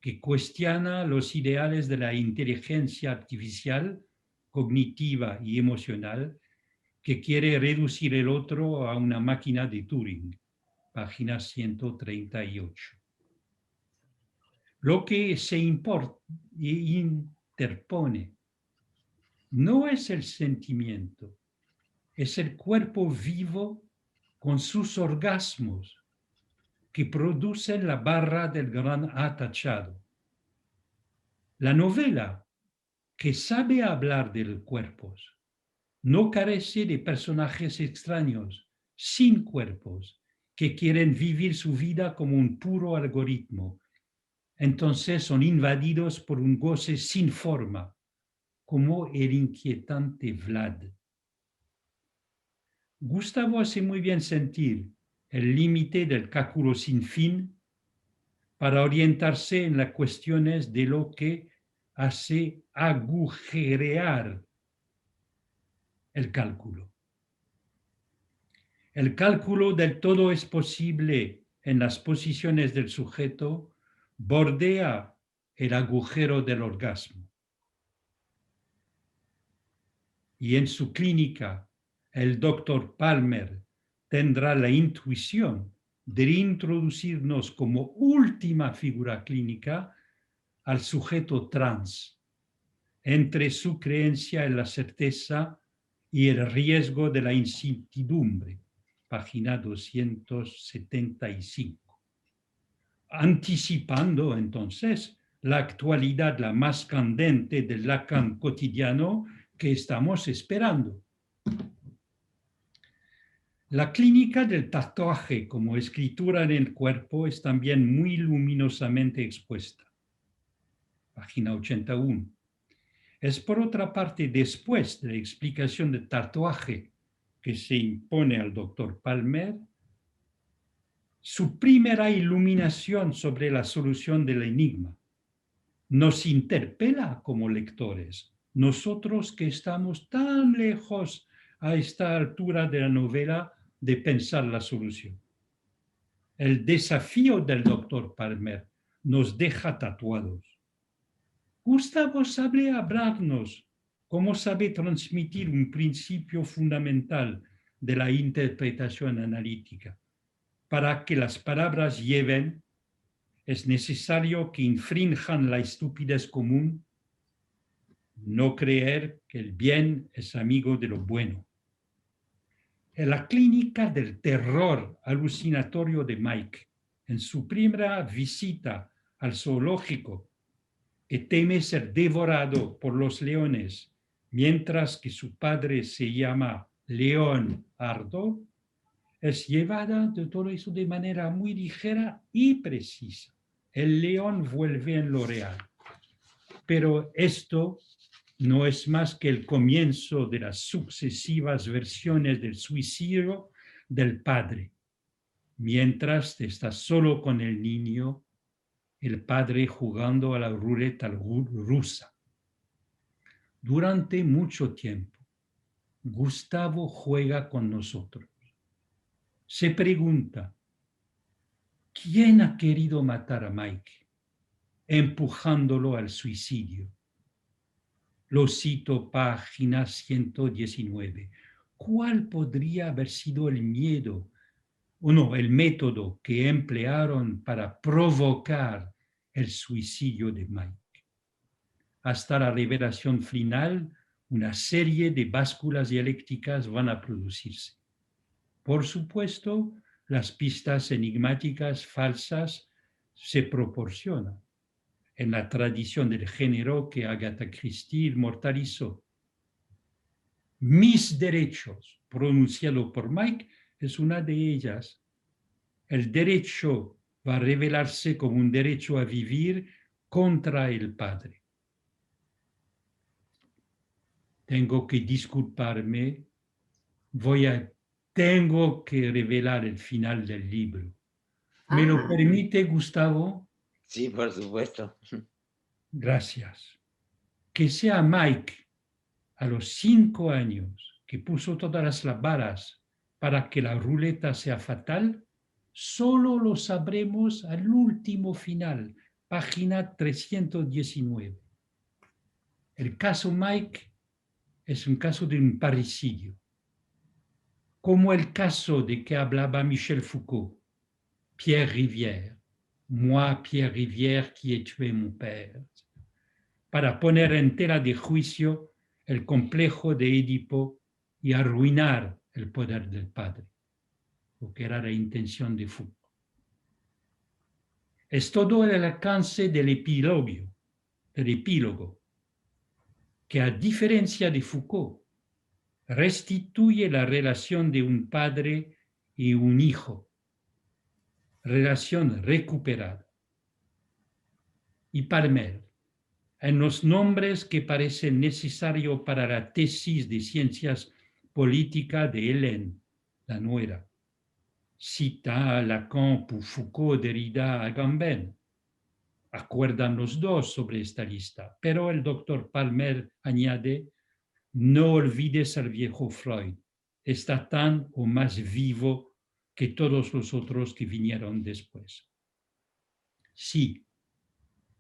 que cuestiona los ideales de la inteligencia artificial, cognitiva y emocional, que quiere reducir el otro a una máquina de Turing, página 138. Lo que se interpone no es el sentimiento, es el cuerpo vivo con sus orgasmos que producen la barra del gran A tachado. La novela, que sabe hablar de los cuerpos, no carece de personajes extraños, sin cuerpos, que quieren vivir su vida como un puro algoritmo. Entonces son invadidos por un goce sin forma, como el inquietante Vlad. Gustavo hace muy bien sentir el límite del cálculo sin fin para orientarse en las cuestiones de lo que hace agujerear el cálculo. El cálculo del todo es posible en las posiciones del sujeto, bordea el agujero del orgasmo. Y en su clínica, el doctor Palmer tendrá la intuición de introducirnos como última figura clínica al sujeto trans, entre su creencia en la certeza y el riesgo de la incertidumbre, página 275. Anticipando entonces la actualidad la más candente del Lacan cotidiano que estamos esperando. La clínica del tatuaje como escritura en el cuerpo es también muy luminosamente expuesta. Página 81. Es por otra parte después de la explicación del tatuaje que se impone al doctor Palmer, su primera iluminación sobre la solución del enigma. Nos interpela como lectores, nosotros que estamos tan lejos a esta altura de la novela de pensar la solución. El desafío del doctor Palmer nos deja tatuados. Gustavo sabe hablarnos cómo sabe transmitir un principio fundamental de la interpretación analítica. Para que las palabras lleven, es necesario que infrinjan la estupidez común, no creer que el bien es amigo de lo bueno. En la clínica del terror alucinatorio de Mike, en su primera visita al zoológico, que teme ser devorado por los leones, mientras que su padre se llama León Ardo, es llevada de todo eso de manera muy ligera y precisa. El león vuelve en lo real. Pero esto no es más que el comienzo de las sucesivas versiones del suicidio del padre. Mientras está solo con el niño, el padre jugando a la ruleta rusa. Durante mucho tiempo, Gustavo juega con nosotros. Se pregunta, ¿quién ha querido matar a Mike, empujándolo al suicidio? Lo cito, página 119. ¿Cuál podría haber sido el miedo, o no, el método que emplearon para provocar el suicidio de Mike? Hasta la revelación final, una serie de básculas dialécticas van a producirse. Por supuesto, las pistas enigmáticas falsas se proporcionan en la tradición del género que Agatha Christie inmortalizó. Mis derechos, pronunciado por Mike, es una de ellas. El derecho va a revelarse como un derecho a vivir contra el padre. Tengo que disculparme, tengo que revelar el final del libro. ¿Me lo permite, Gustavo? Sí, por supuesto. Gracias. Que sea Mike, a los 5 años, que puso todas las varas para que la ruleta sea fatal, solo lo sabremos al último final, página 319. El caso Mike es un caso de un parricidio, como el caso de que hablaba Michel Foucault, Pierre Rivière, moi Pierre Rivière qui ai tué mon père, para poner en tela de juicio el complejo de Edipo y arruinar el poder del padre, lo que era la intención de Foucault. Es todo el alcance del epílogo, que a diferencia de Foucault, restituye la relación de un padre y un hijo, relación recuperada. Y Palmer, en los nombres que parecen necesarios para la tesis de ciencias políticas de Hélène, la nuera, cita a Lacan, Foucault, Derrida, Agamben. Acuerdan los dos sobre esta lista, pero el doctor Palmer añade, no olvides al viejo Freud, está tan o más vivo que todos los otros que vinieron después. Sí,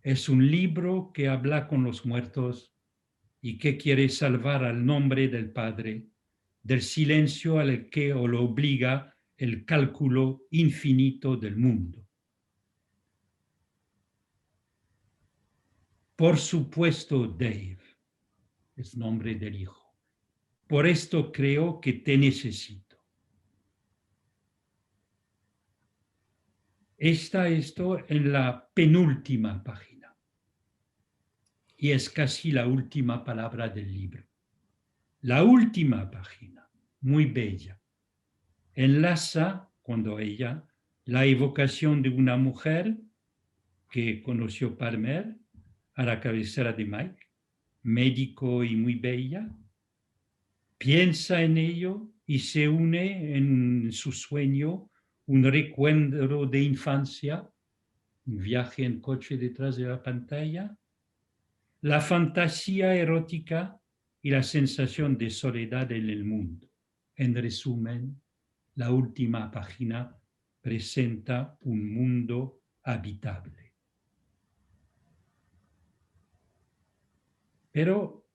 es un libro que habla con los muertos y que quiere salvar al nombre del padre del silencio al que lo obliga el cálculo infinito del mundo. Por supuesto, Dave, es nombre del hijo. Por esto creo que te necesito. Está esto en la penúltima página. Y es casi la última palabra del libro. La última página, muy bella, enlaza, cuando ella, la evocación de una mujer que conoció Palmer a la cabecera de Mike, médico y muy bella, piensa en ello y se une en su sueño un recuerdo de infancia, un viaje en coche detrás de la pantalla, la fantasía erótica y la sensación de soledad en el mundo. En resumen, la última página presenta un mundo habitable. Pero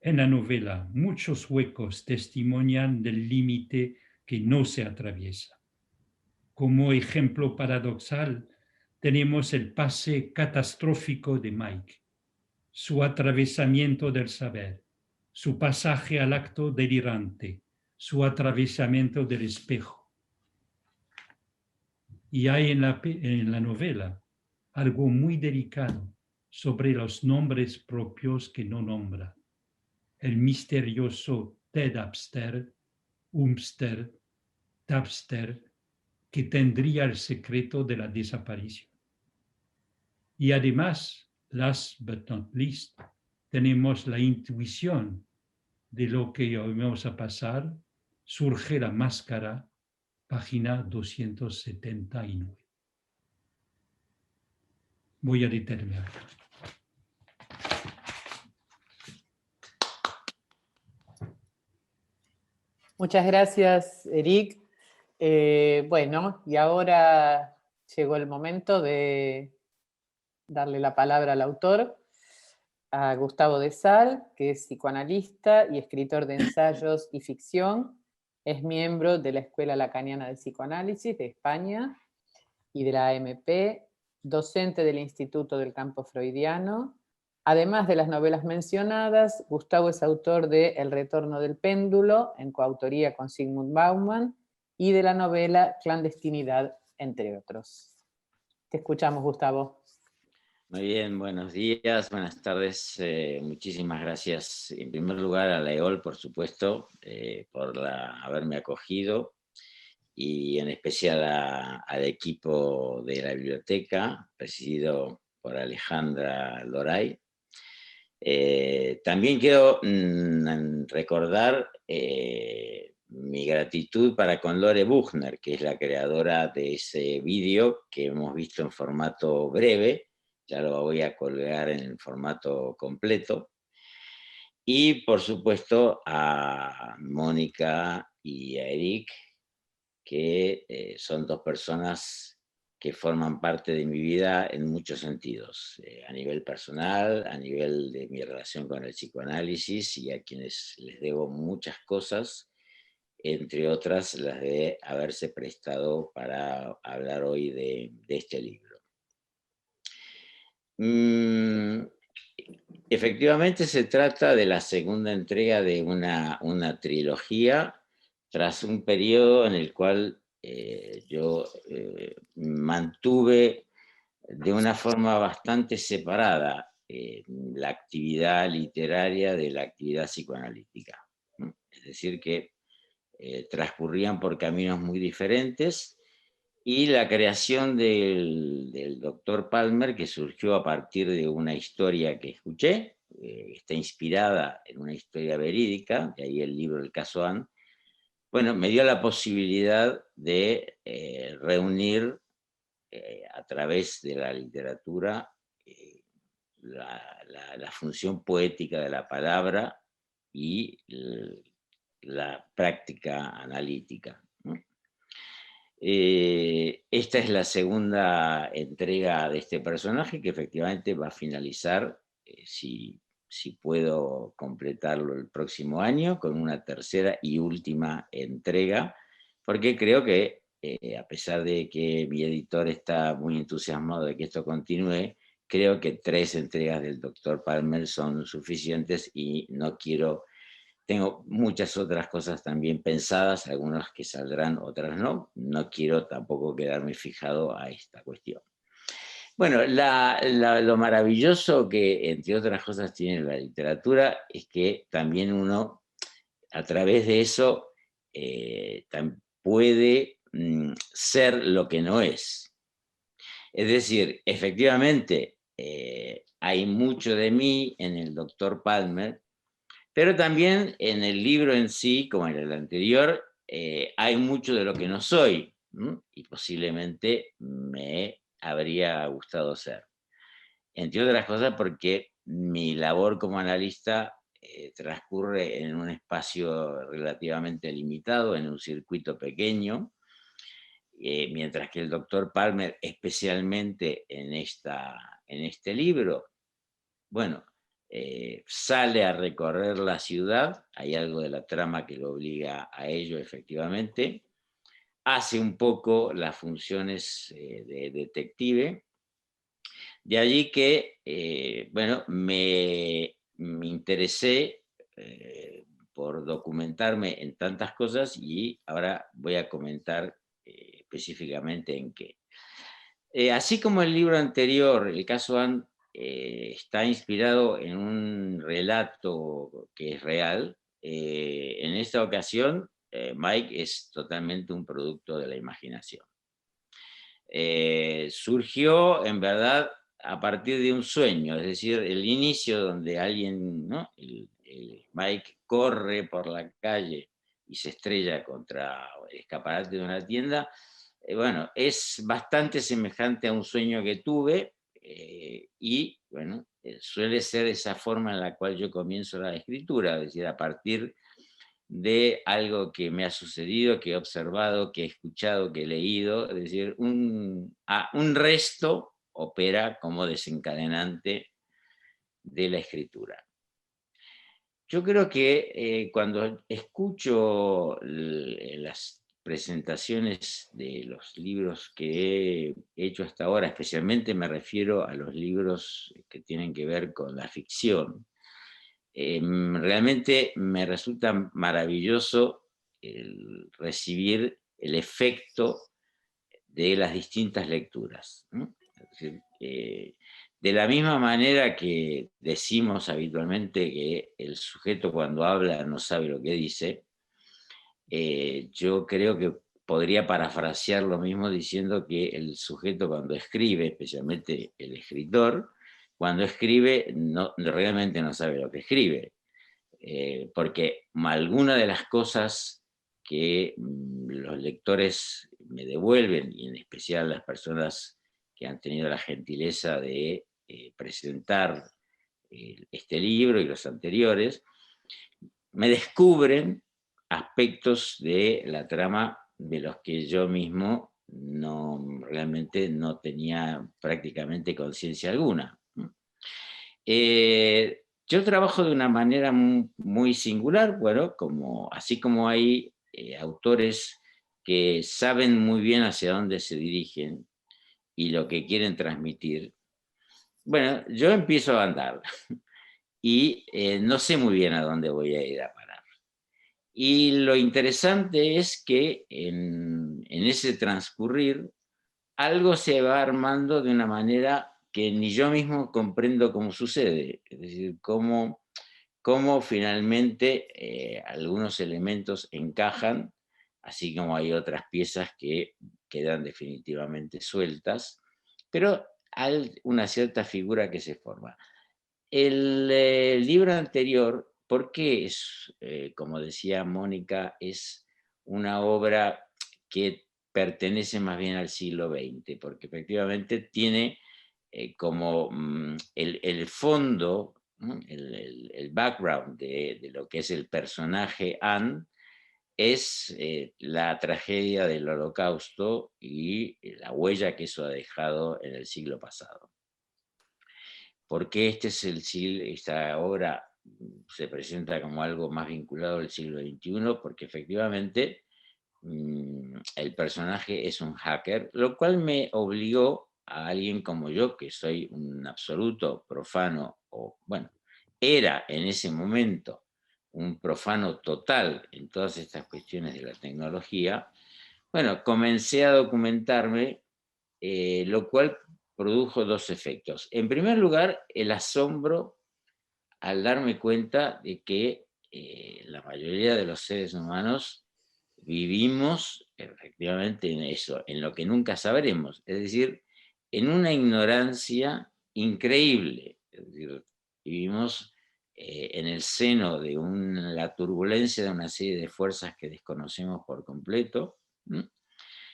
En la novela, muchos huecos testimonian del límite que no se atraviesa. Como ejemplo paradoxal, tenemos el pase catastrófico de Mike, su atravesamiento del saber, su pasaje al acto delirante, su atravesamiento del espejo. Y hay en la novela algo muy delicado sobre los nombres propios que no nombra. El misterioso Ted Abster, Umster, Tabster, que tendría el secreto de la desaparición. Y además, last but not least, tenemos la intuición de lo que hoy vamos a pasar. Surge la máscara, página 279. Voy a detenerme acá. Muchas gracias, Eric. Bueno, y ahora llegó el momento de darle la palabra al autor, a Gustavo de Sal, que es psicoanalista y escritor de ensayos y ficción. Es miembro de la Escuela Lacaniana de Psicoanálisis de España y de la AMP, docente del Instituto del Campo Freudiano. Además de las novelas mencionadas, Gustavo es autor de El retorno del péndulo, en coautoría con Zygmunt Bauman, y de la novela Clandestinidad, entre otros. Te escuchamos, Gustavo. Muy bien, buenos días, buenas tardes. Muchísimas gracias, en primer lugar, a la EOL, por supuesto, por haberme acogido, y en especial al equipo de la biblioteca, presidido por Alejandra Loray. También quiero recordar mi gratitud para con Lore Buchner, que es la creadora de ese vídeo que hemos visto en formato breve. Ya lo voy a colgar en el formato completo. Y por supuesto a Mónica y a Eric, que son dos personas que forman parte de mi vida en muchos sentidos, a nivel personal, a nivel de mi relación con el psicoanálisis, y a quienes les debo muchas cosas, entre otras las de haberse prestado para hablar hoy de este libro. Efectivamente se trata de la segunda entrega de una trilogía, tras un periodo en el cual yo mantuve de una forma bastante separada la actividad literaria de la actividad psicoanalítica. Es decir, que transcurrían por caminos muy diferentes, y la creación del doctor Palmer, que surgió a partir de una historia que escuché, está inspirada en una historia verídica, de ahí el libro El caso Ann, bueno, me dio la posibilidad de reunir a través de la literatura la función poética de la palabra y la práctica analítica. Esta es la segunda entrega de este personaje, que efectivamente va a finalizar, si puedo completarlo el próximo año, con una tercera y última entrega, porque creo que, a pesar de que mi editor está muy entusiasmado de que esto continúe, creo que 3 entregas del Dr. Palmer son suficientes, y no quiero... Tengo muchas otras cosas también pensadas, algunas que saldrán, otras no. No quiero tampoco quedarme fijado a esta cuestión. Bueno, lo maravilloso que, entre otras cosas, tiene la literatura es que también uno, a través de eso, puede ser lo que no es. Es decir, efectivamente, hay mucho de mí en el Dr. Palmer, pero también en el libro en sí, como en el anterior, hay mucho de lo que no soy, y posiblemente me habría gustado ser. Entre otras cosas porque mi labor como analista transcurre en un espacio relativamente limitado, en un circuito pequeño, mientras que el doctor Palmer, especialmente en este libro, bueno, sale a recorrer la ciudad, hay algo de la trama que lo obliga a ello efectivamente, hace un poco las funciones de detective, de allí que, bueno, me interesé por documentarme en tantas cosas y ahora voy a comentar específicamente en qué. Así como el libro anterior, el caso Anne, está inspirado en un relato que es real, en esta ocasión Mike es totalmente un producto de la imaginación. Surgió en verdad a partir de un sueño, es decir, el inicio donde alguien, ¿no? el Mike corre por la calle y se estrella contra el escaparate de una tienda, bueno, es bastante semejante a un sueño que tuve y, bueno, suele ser esa forma en la cual yo comienzo la escritura, es decir, a partir de algo que me ha sucedido, que he observado, que he escuchado, que he leído, es decir, un resto opera como desencadenante de la escritura. Yo creo que cuando escucho las presentaciones de los libros que he hecho hasta ahora, especialmente me refiero a los libros que tienen que ver con la ficción, realmente me resulta maravilloso recibir el efecto de las distintas lecturas, ¿no? Es decir, de la misma manera que decimos habitualmente que el sujeto cuando habla no sabe lo que dice, yo creo que podría parafrasear lo mismo diciendo que el sujeto cuando escribe, especialmente el escritor, cuando escribe realmente no sabe lo que escribe, porque alguna de las cosas que los lectores me devuelven, y en especial las personas que han tenido la gentileza de presentar este libro y los anteriores, me descubren aspectos de la trama de los que yo mismo realmente no tenía prácticamente conciencia alguna. Yo trabajo de una manera muy singular, bueno, así como hay autores que saben muy bien hacia dónde se dirigen y lo que quieren transmitir. Bueno, yo empiezo a andar y no sé muy bien a dónde voy a ir a parar. Y lo interesante es que en ese transcurrir algo se va armando de una manera que ni yo mismo comprendo cómo sucede, es decir, cómo finalmente algunos elementos encajan, así como hay otras piezas que quedan definitivamente sueltas, pero hay una cierta figura que se forma. El libro anterior, ¿por qué es, como decía Mónica, es una obra que pertenece más bien al siglo XX? Porque efectivamente tiene como el fondo, ¿no? el background de lo que es el personaje Anne, es la tragedia del Holocausto y la huella que eso ha dejado en el siglo pasado. ¿Por qué esta obra se presenta como algo más vinculado al siglo XXI? Porque efectivamente el personaje es un hacker, lo cual me obligó a alguien como yo, que soy un absoluto profano, o bueno, era en ese momento un profano total en todas estas cuestiones de la tecnología. Bueno, comencé a documentarme, lo cual produjo dos efectos. En primer lugar, el asombro al darme cuenta de que la mayoría de los seres humanos vivimos efectivamente en eso, en lo que nunca sabremos, es decir, en una ignorancia increíble. Es decir, vivimos en el seno de la turbulencia de una serie de fuerzas que desconocemos por completo, ¿no?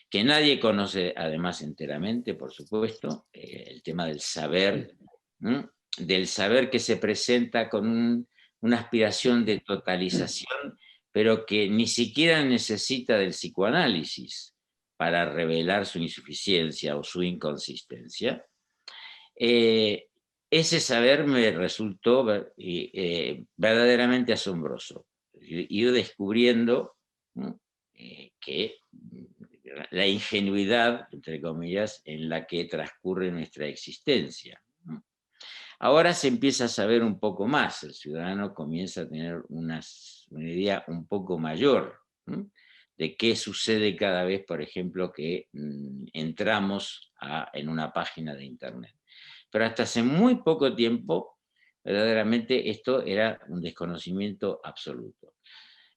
Que nadie conoce además enteramente, por supuesto, el tema del saber, ¿no? Del saber que se presenta con una aspiración de totalización, pero que ni siquiera necesita del psicoanálisis para revelar su insuficiencia o su inconsistencia. ese saber me resultó verdaderamente asombroso. Ir descubriendo, ¿no?, que la ingenuidad, entre comillas, en la que transcurre nuestra existencia, ¿no? Ahora se empieza a saber un poco más, el ciudadano comienza a tener una idea un poco mayor, ¿no?, de qué sucede cada vez, por ejemplo, que entramos en una página de Internet. Pero hasta hace muy poco tiempo, verdaderamente esto era un desconocimiento absoluto.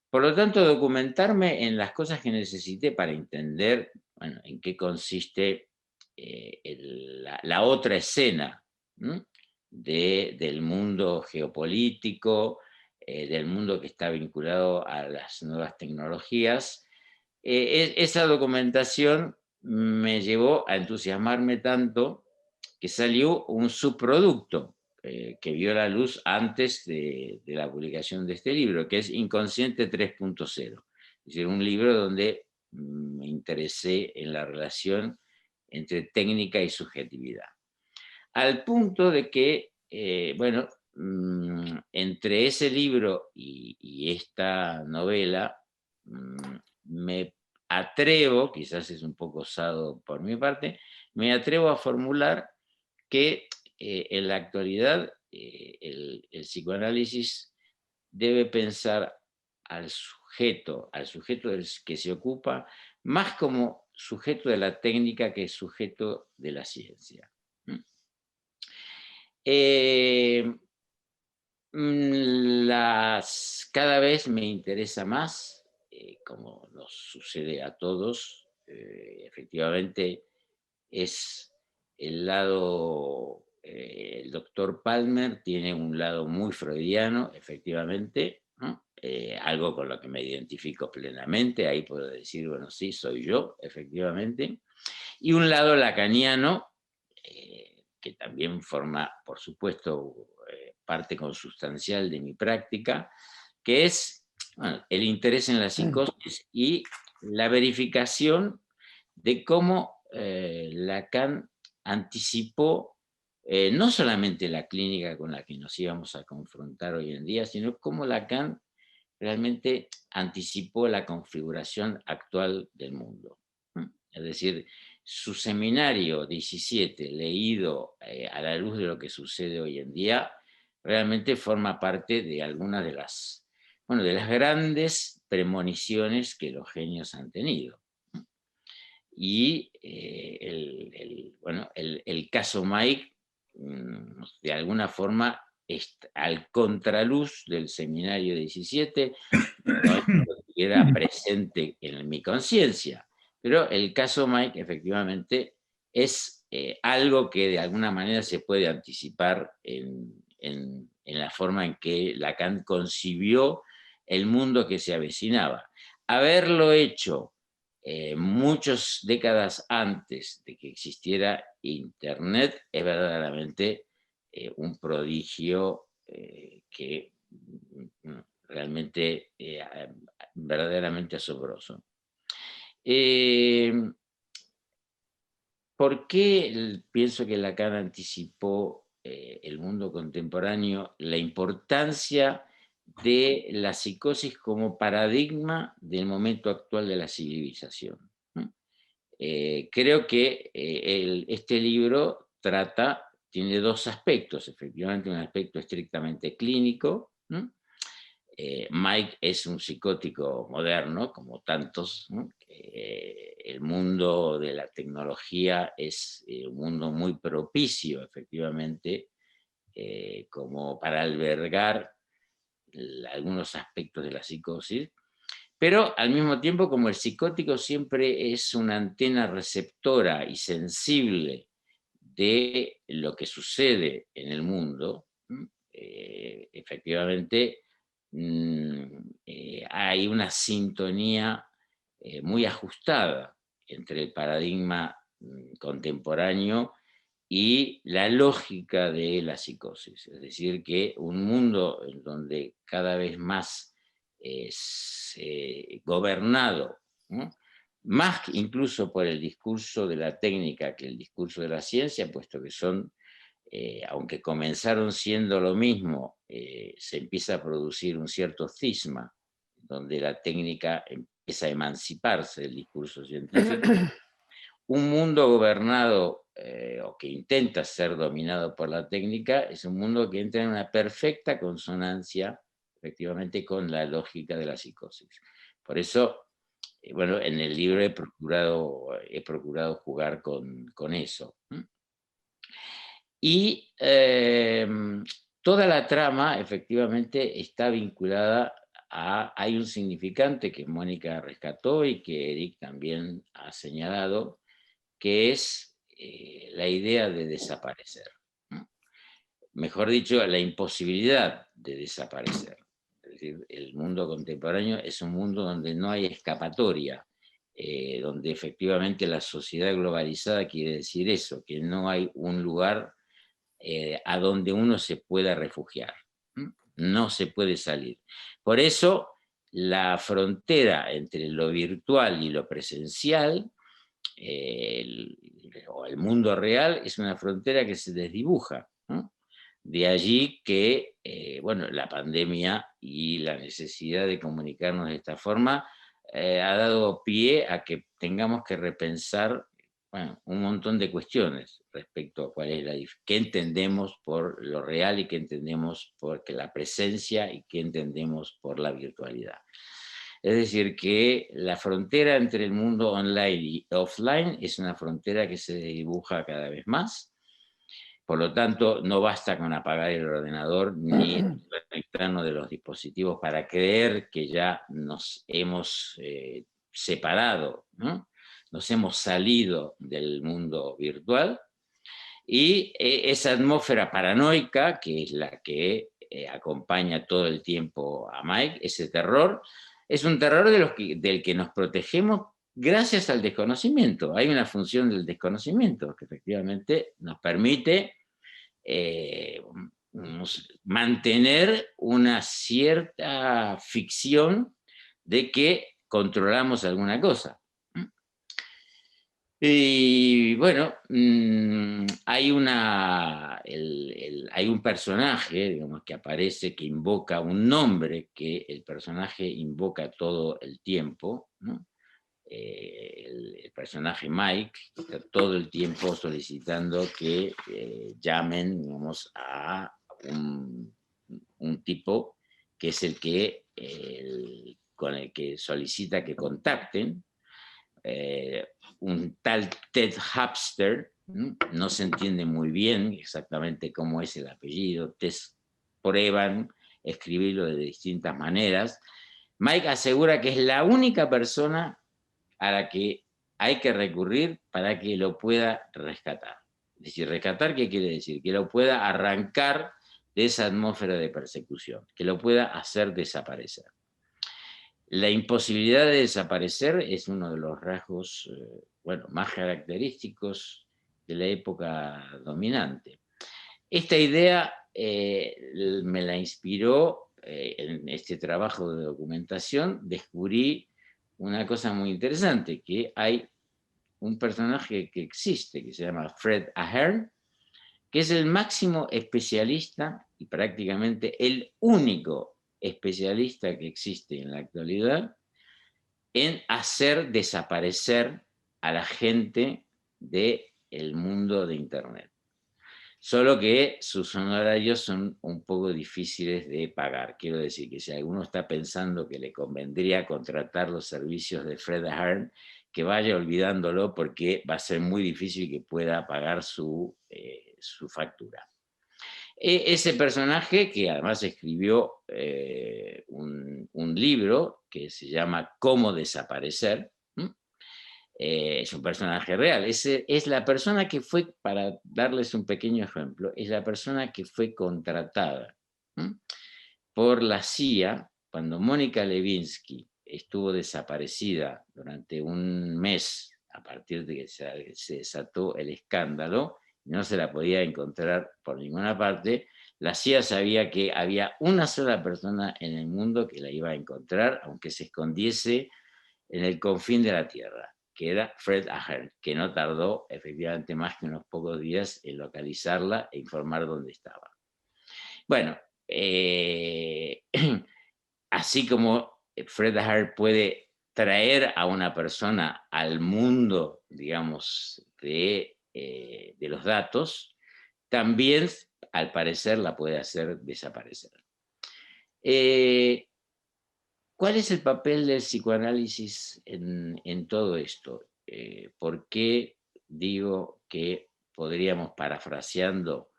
Por lo tanto, documentarme en las cosas que necesité para entender, bueno, en qué consiste la otra escena, ¿no?, del mundo geopolítico, del mundo que está vinculado a las nuevas tecnologías. Esa documentación me llevó a entusiasmarme tanto que salió un subproducto que vio la luz antes de la publicación de este libro, que es Inconsciente 3.0. Es decir, un libro donde me interesé en la relación entre técnica y subjetividad. Al punto de que, bueno, entre ese libro y esta novela, me atrevo, quizás es un poco osado por mi parte, me atrevo a formular que en la actualidad el psicoanálisis debe pensar al sujeto del que se ocupa, más como sujeto de la técnica que sujeto de la ciencia. Cada vez me interesa más, como nos sucede a todos, efectivamente es el lado, el doctor Palmer tiene un lado muy freudiano, efectivamente, ¿no?, algo con lo que me identifico plenamente, ahí puedo decir, bueno, sí, soy yo, efectivamente, y un lado lacaniano, que también forma, por supuesto, parte consustancial de mi práctica, que es, bueno, el interés en la psicosis y la verificación de cómo Lacan anticipó no solamente la clínica con la que nos íbamos a confrontar hoy en día, sino cómo Lacan realmente anticipó la configuración actual del mundo. Es decir, su seminario 17, leído a la luz de lo que sucede hoy en día, realmente forma parte de algunas de las, bueno, de las grandes premoniciones que los genios han tenido. Y el caso Mike, de alguna forma, al contraluz del seminario 17, no estuviera presente en mi conciencia. Pero el caso Mike, efectivamente, es algo que de alguna manera se puede anticipar en la forma en que Lacan concibió el mundo que se avecinaba. Haberlo hecho muchas décadas antes de que existiera Internet es verdaderamente un prodigio que realmente verdaderamente asombroso. ¿Por qué pienso que Lacan anticipó el mundo contemporáneo? La importancia de la psicosis como paradigma del momento actual de la civilización. Creo que este libro tiene dos aspectos, efectivamente un aspecto estrictamente clínico. Mike es un psicótico moderno, como tantos, ¿no? El mundo de la tecnología es un mundo muy propicio, efectivamente, como para albergar algunos aspectos de la psicosis, pero al mismo tiempo, como el psicótico siempre es una antena receptora y sensible de lo que sucede en el mundo, efectivamente hay una sintonía muy ajustada entre el paradigma contemporáneo y la lógica de la psicosis. Es decir, que un mundo en donde cada vez más es gobernado, ¿no?, más incluso por el discurso de la técnica que el discurso de la ciencia, puesto que son aunque comenzaron siendo lo mismo, se empieza a producir un cierto cisma, donde la técnica empieza a emanciparse del discurso científico. Un mundo gobernado o que intenta ser dominado por la técnica es un mundo que entra en una perfecta consonancia, efectivamente, con la lógica de la psicosis. Por eso, bueno, en el libro he procurado jugar con eso. Y toda la trama, efectivamente, está vinculada a... Hay un significante que Mónica rescató y que Eric también ha señalado, que es la idea de desaparecer. ¿No? Mejor dicho, la imposibilidad de desaparecer. Es decir, el mundo contemporáneo es un mundo donde no hay escapatoria, donde efectivamente la sociedad globalizada quiere decir eso, que no hay un lugar a donde uno se pueda refugiar. No se puede salir. Por eso, la frontera entre lo virtual y lo presencial, o el mundo real, es una frontera que se desdibuja, ¿no? De allí que, bueno, la pandemia y la necesidad de comunicarnos de esta forma ha dado pie a que tengamos que repensar, bueno, un montón de cuestiones respecto a cuál es qué entendemos por lo real y qué entendemos por la presencia y qué entendemos por la virtualidad. Es decir, que la frontera entre el mundo online y offline es una frontera que se dibuja cada vez más. Por lo tanto, no basta con apagar el ordenador ni desconectarnos de los dispositivos para creer que ya nos hemos separado, ¿no? Nos hemos salido del mundo virtual. Y esa atmósfera paranoica, que es la que acompaña todo el tiempo a Mike, ese terror, es un terror del que nos protegemos gracias al desconocimiento. Hay una función del desconocimiento que efectivamente nos permite mantener una cierta ficción de que controlamos alguna cosa. Y bueno, hay un personaje, digamos, que aparece, que invoca un nombre que el personaje invoca todo el tiempo, ¿no? El personaje Mike está todo el tiempo solicitando que llamen, digamos, a un tipo que es con el que solicita que contacten. Un tal Ted Hapster, no se entiende muy bien exactamente cómo es el apellido, prueban escribirlo de distintas maneras. Mike asegura que es la única persona a la que hay que recurrir para que lo pueda rescatar. Es decir, rescatar, ¿qué quiere decir? Que lo pueda arrancar de esa atmósfera de persecución, que lo pueda hacer desaparecer. La imposibilidad de desaparecer es uno de los rasgos más característicos de la época dominante. Esta idea me la inspiró en este trabajo de documentación. Descubrí una cosa muy interesante, que hay un personaje que existe, que se llama Fred Ahern, que es el máximo especialista y prácticamente el único especialista que existe en la actualidad en hacer desaparecer a la gente del mundo de Internet. Solo que sus honorarios son un poco difíciles de pagar. Quiero decir que si alguno está pensando que le convendría contratar los servicios de Fred Ahern, que vaya olvidándolo, porque va a ser muy difícil que pueda pagar su factura. Ese personaje, que además escribió un libro que se llama Cómo desaparecer, es un personaje real. Es la persona que fue, para darles un pequeño ejemplo, es la persona que fue contratada por la CIA cuando Mónica Lewinsky estuvo desaparecida durante un mes a partir de que se desató el escándalo. No se la podía encontrar por ninguna parte. La CIA sabía que había una sola persona en el mundo que la iba a encontrar, aunque se escondiese en el confín de la Tierra. que era Fred Ahern, que no tardó efectivamente más que unos pocos días en localizarla e informar dónde estaba. Bueno, así como Fred Ahern puede traer a una persona al mundo, digamos, de los datos, también, al parecer, la puede hacer desaparecer. ¿Cuál es el papel del psicoanálisis en todo esto? ¿Por qué digo que podríamos, parafraseando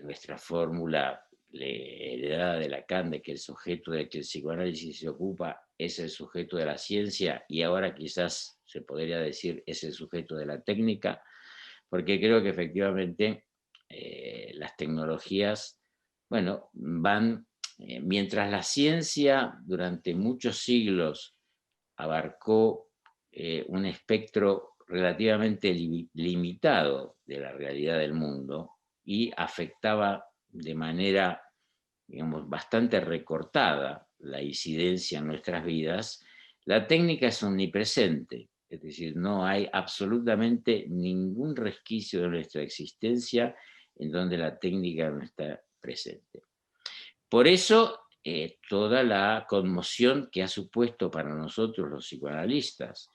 nuestra fórmula heredada de Lacan, de que el sujeto del que el psicoanálisis se ocupa es el sujeto de la ciencia, y ahora quizás se podría decir es el sujeto de la técnica? Porque creo que efectivamente las tecnologías, bueno, van, mientras la ciencia durante muchos siglos abarcó un espectro relativamente limitado de la realidad del mundo y afectaba de manera, digamos, bastante recortada la incidencia en nuestras vidas, la técnica es omnipresente. Es decir, no hay absolutamente ningún resquicio de nuestra existencia en donde la técnica no está presente. Por eso, toda la conmoción que ha supuesto para nosotros los psicoanalistas,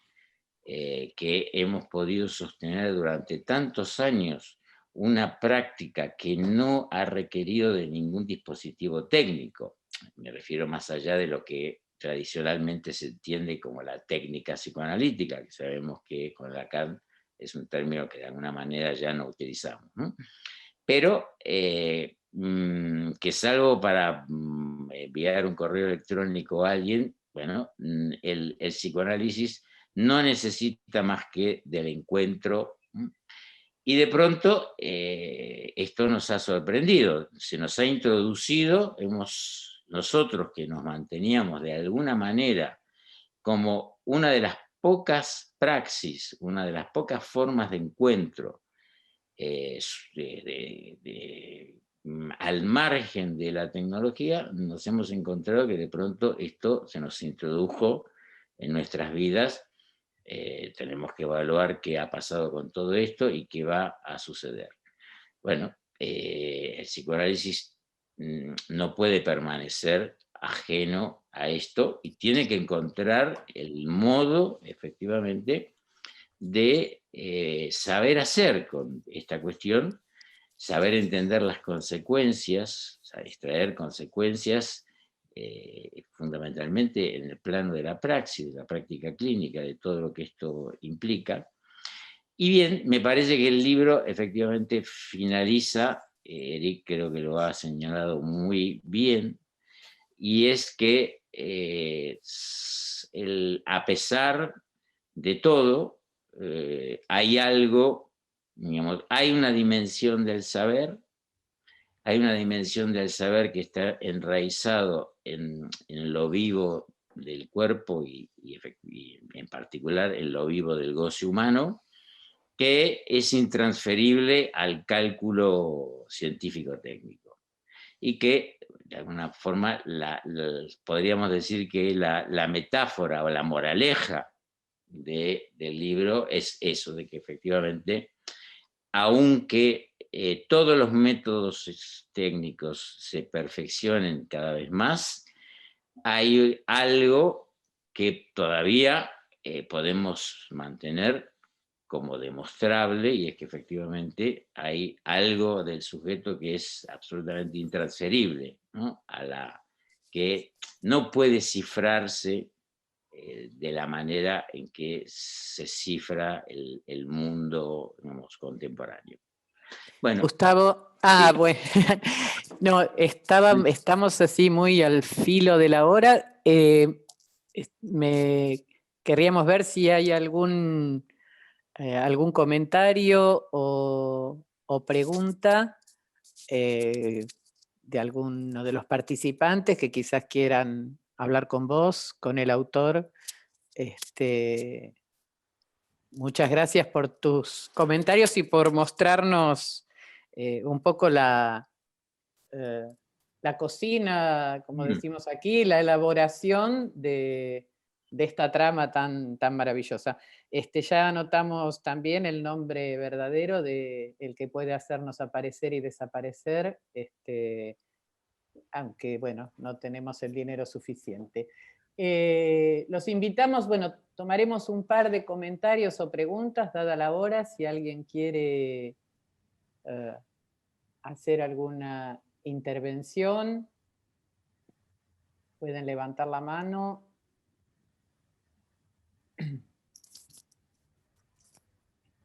que hemos podido sostener durante tantos años una práctica que no ha requerido de ningún dispositivo técnico. Me refiero más allá de lo que tradicionalmente se entiende como la técnica psicoanalítica, que sabemos que con Lacan es un término que de alguna manera ya no utilizamos, ¿no? Pero que salvo para enviar un correo electrónico a alguien, bueno, el psicoanálisis no necesita más que del encuentro. Y de pronto esto nos ha sorprendido, se nos ha introducido, nosotros que nos manteníamos de alguna manera como una de las pocas praxis, una de las pocas formas de encuentro al margen de la tecnología, nos hemos encontrado que de pronto esto se nos introdujo en nuestras vidas. Tenemos que evaluar qué ha pasado con todo esto y qué va a suceder. Bueno, el psicoanálisis no puede permanecer ajeno a esto y tiene que encontrar el modo, efectivamente, de saber hacer con esta cuestión, saber entender las consecuencias, o sea, extraer consecuencias fundamentalmente en el plano de la praxis, de la práctica clínica, de todo lo que esto implica. Y bien, me parece que el libro efectivamente finaliza, Eric creo que lo ha señalado muy bien, y es que a pesar de todo, hay algo, digamos, hay una dimensión del saber, que está enraizado en lo vivo del cuerpo y en particular en lo vivo del goce humano, que es intransferible al cálculo científico-técnico. Y que, de alguna forma, podríamos decir que la metáfora o la moraleja del libro es eso, de que efectivamente, aunque todos los métodos técnicos se perfeccionen cada vez más, hay algo que todavía podemos mantener como demostrable, y es que efectivamente hay algo del sujeto que es absolutamente intransferible, ¿no? Que no puede cifrarse de la manera en que se cifra el mundo, digamos, contemporáneo. Bueno, Gustavo, sí. bueno, no, estamos así muy al filo de la hora. Querríamos ver si hay algún comentario o pregunta de alguno de los participantes que quizás quieran hablar con vos, con el autor. Muchas gracias por tus comentarios y por mostrarnos un poco la cocina, como decimos aquí, la elaboración de esta trama tan maravillosa. Ya anotamos también el nombre verdadero de el que puede hacernos aparecer y desaparecer, aunque, bueno, no tenemos el dinero suficiente. Los invitamos, bueno, tomaremos un par de comentarios o preguntas, dada la hora, si alguien quiere hacer alguna intervención, pueden levantar la mano.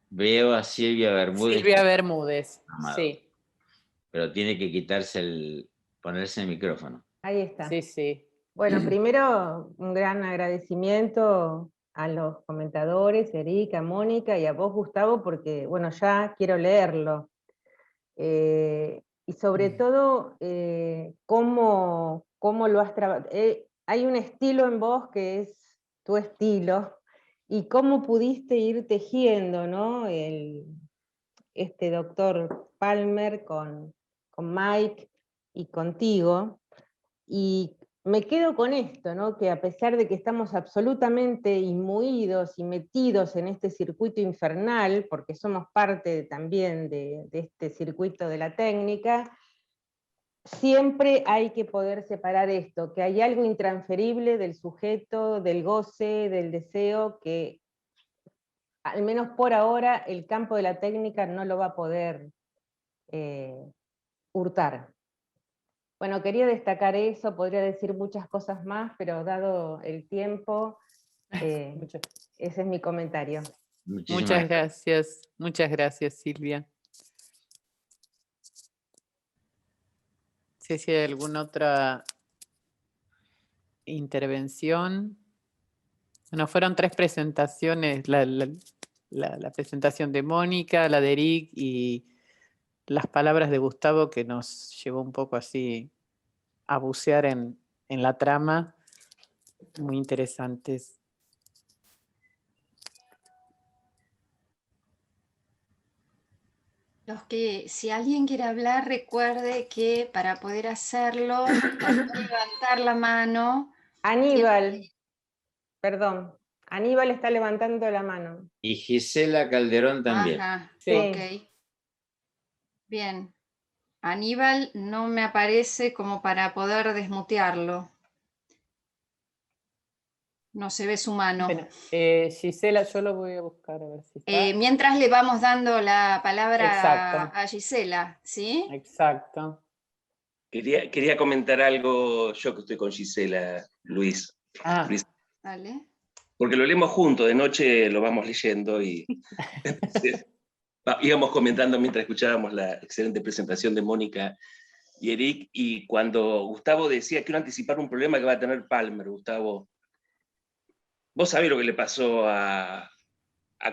Veo a Silvia Bermúdez. Silvia Bermúdez, sí. Pero tiene que ponerse el micrófono. Ahí está. Sí, sí. Bueno, primero un gran agradecimiento a los comentadores, Erika, Mónica y a vos, Gustavo, porque, bueno, ya quiero leerlo. Y sobre todo, cómo lo has trabajado. Hay un estilo en vos que es tu estilo, y cómo pudiste ir tejiendo, ¿no? Este doctor Palmer con Mike y contigo. Y me quedo con esto, ¿no? Que a pesar de que estamos absolutamente imbuidos y metidos en este circuito infernal, porque somos parte también de este circuito de la técnica, siempre hay que poder separar esto, que hay algo intransferible del sujeto, del goce, del deseo, que al menos por ahora el campo de la técnica no lo va a poder hurtar. Bueno, quería destacar eso, podría decir muchas cosas más, pero dado el tiempo, ese es mi comentario. Muchas gracias, Silvia. No sé si hay alguna otra intervención. Bueno, fueron 3 presentaciones, la presentación de Mónica, la de Eric y las palabras de Gustavo, que nos llevó un poco así a bucear en la trama, muy interesantes. Si alguien quiere hablar, recuerde que para poder hacerlo, hay que levantar la mano. Aníbal, perdón, Aníbal está levantando la mano. Y Gisela Calderón también. Ajá, sí. Ok. Bien. Aníbal no me aparece como para poder desmutearlo. No se ve su mano. Bueno, Gisela, yo lo voy a buscar a ver si está. Mientras le vamos dando la palabra Exacto. a Gisela, ¿sí? Exacto. Quería comentar algo, yo que estoy con Gisela, Luis. Luis. Vale. Porque lo leemos juntos, de noche lo vamos leyendo y íbamos comentando mientras escuchábamos la excelente presentación de Mónica y Eric, y cuando Gustavo decía que quiero anticipar un problema que va a tener Palmer, Gustavo, vos sabés lo que le pasó a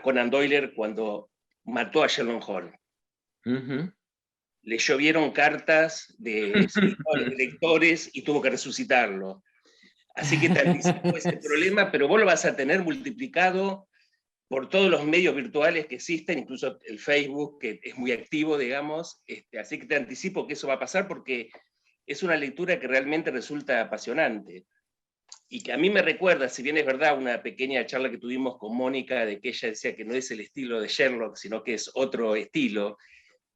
Conan Doyle cuando mató a Sherlock Holmes. Le llovieron cartas de lectores y tuvo que resucitarlo. Así que te anticipo ese problema, pero vos lo vas a tener multiplicado por todos los medios virtuales que existen, incluso el Facebook, que es muy activo, digamos. Así que te anticipo que eso va a pasar porque es una lectura que realmente resulta apasionante. Y que a mí me recuerda, si bien es verdad, una pequeña charla que tuvimos con Mónica, de que ella decía que no es el estilo de Sherlock, sino que es otro estilo,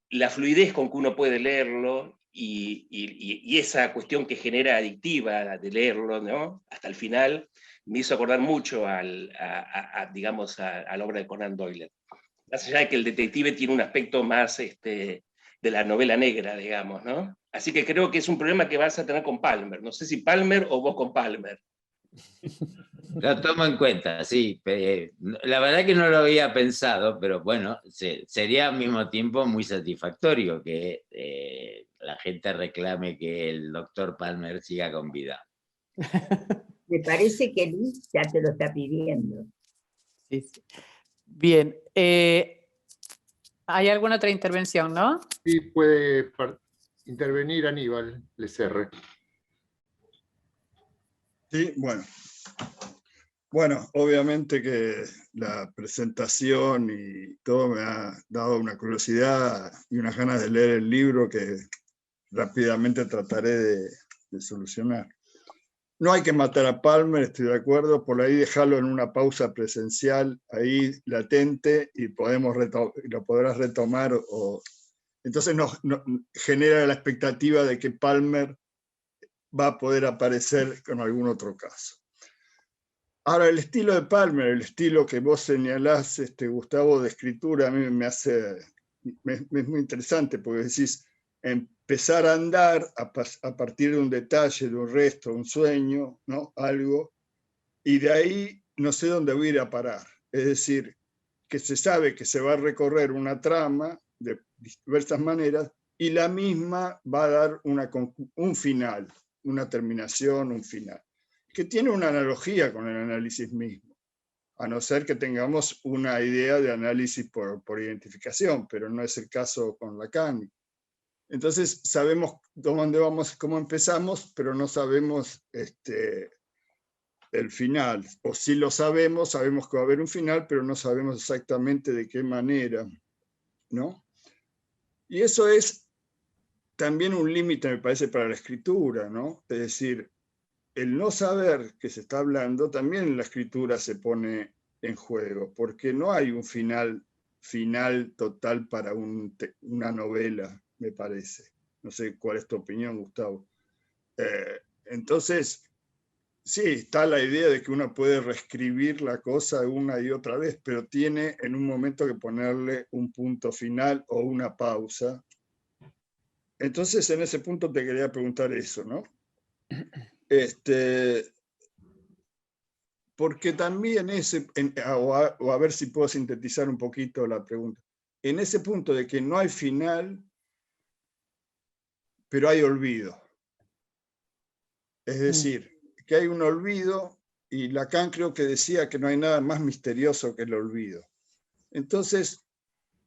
la fluidez con que uno puede leerlo, y esa cuestión que genera adictiva de leerlo, ¿no? Hasta el final, me hizo acordar mucho digamos, a la obra de Conan Doyle. Más allá de que el detective tiene un aspecto más de la novela negra, digamos, ¿no? Así que creo que es un problema que vas a tener con Palmer. No sé si Palmer o vos con Palmer. Lo tomo en cuenta, sí. La verdad que no lo había pensado, pero bueno, sería al mismo tiempo muy satisfactorio que la gente reclame que el doctor Palmer siga con vida. Me parece que Luis ya te lo está pidiendo. Sí, sí. Bien. ¿Hay alguna otra intervención, no? Sí, puede intervenir Aníbal Lecerre. Sí, bueno. Bueno, obviamente que la presentación y todo me ha dado una curiosidad y unas ganas de leer el libro que rápidamente trataré de solucionar. No hay que matar a Palmer, estoy de acuerdo, por ahí dejarlo en una pausa presencial, ahí latente, y lo podrás retomar. Entonces genera la expectativa de que Palmer va a poder aparecer con algún otro caso. Ahora, el estilo de Palmer, el estilo que vos señalás, Gustavo, de escritura, a mí es muy interesante, porque decís, empezar a andar a partir de un detalle, de un resto, un sueño, ¿no? Algo, y de ahí no sé dónde voy a ir a parar. Es decir, que se sabe que se va a recorrer una trama de diversas maneras, y la misma va a dar un final, una terminación, un final, que tiene una analogía con el análisis mismo, a no ser que tengamos una idea de análisis por identificación, pero no es el caso con Lacan. Entonces sabemos dónde vamos, cómo empezamos, pero no sabemos el final. O si lo sabemos, sabemos que va a haber un final, pero no sabemos exactamente de qué manera, ¿no? Y eso es también un límite, me parece, para la escritura, ¿no? Es decir, el no saber qué se está hablando, también en la escritura se pone en juego, porque no hay un final total para una novela, me parece. No sé cuál es tu opinión, Gustavo. Entonces, sí, está la idea de que uno puede reescribir la cosa una y otra vez, pero tiene en un momento que ponerle un punto final o una pausa. Entonces, en ese punto te quería preguntar eso, ¿no? Porque también o a ver si puedo sintetizar un poquito la pregunta. En ese punto de que no hay final, pero hay olvido. Es decir, que hay un olvido, y Lacan creo que decía que no hay nada más misterioso que el olvido. Entonces,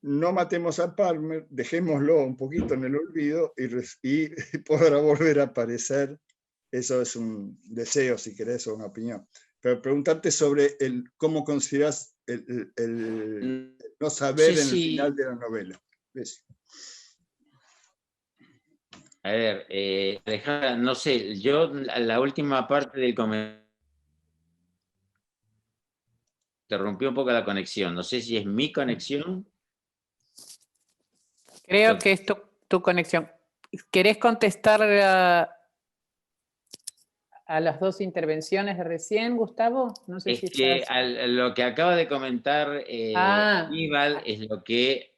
no matemos a Palmer, dejémoslo un poquito en el olvido y podrá volver a aparecer. Eso es un deseo, si querés, o una opinión. Pero preguntarte sobre cómo considerás el no saber en el final de la novela. ¿Ves? A ver, Alejandra, no sé, yo la última parte del comentario interrumpió un poco la conexión. No sé si es mi conexión. Creo que es tu conexión. ¿Querés contestar a las dos intervenciones de recién, Gustavo? No sé Es si que estás... lo que acaba de comentar Aníbal es lo que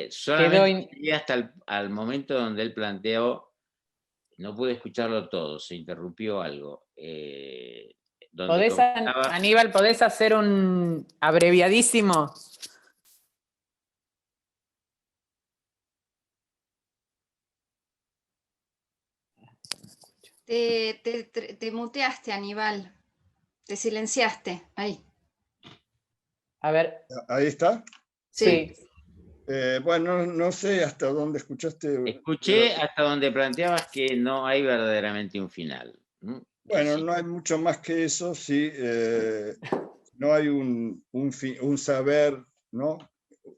solamente llegué hasta al momento donde él planteó, no pude escucharlo todo, se interrumpió algo. Aníbal, ¿podés hacer un abreviadísimo? Te muteaste, Aníbal. Te silenciaste. Ahí. A ver. ¿Ahí está? Sí. Bueno, no sé hasta dónde escuchaste. Escuché hasta donde planteabas que no hay verdaderamente un final. Bueno, no hay mucho más que eso, sí. No hay un saber, ¿no?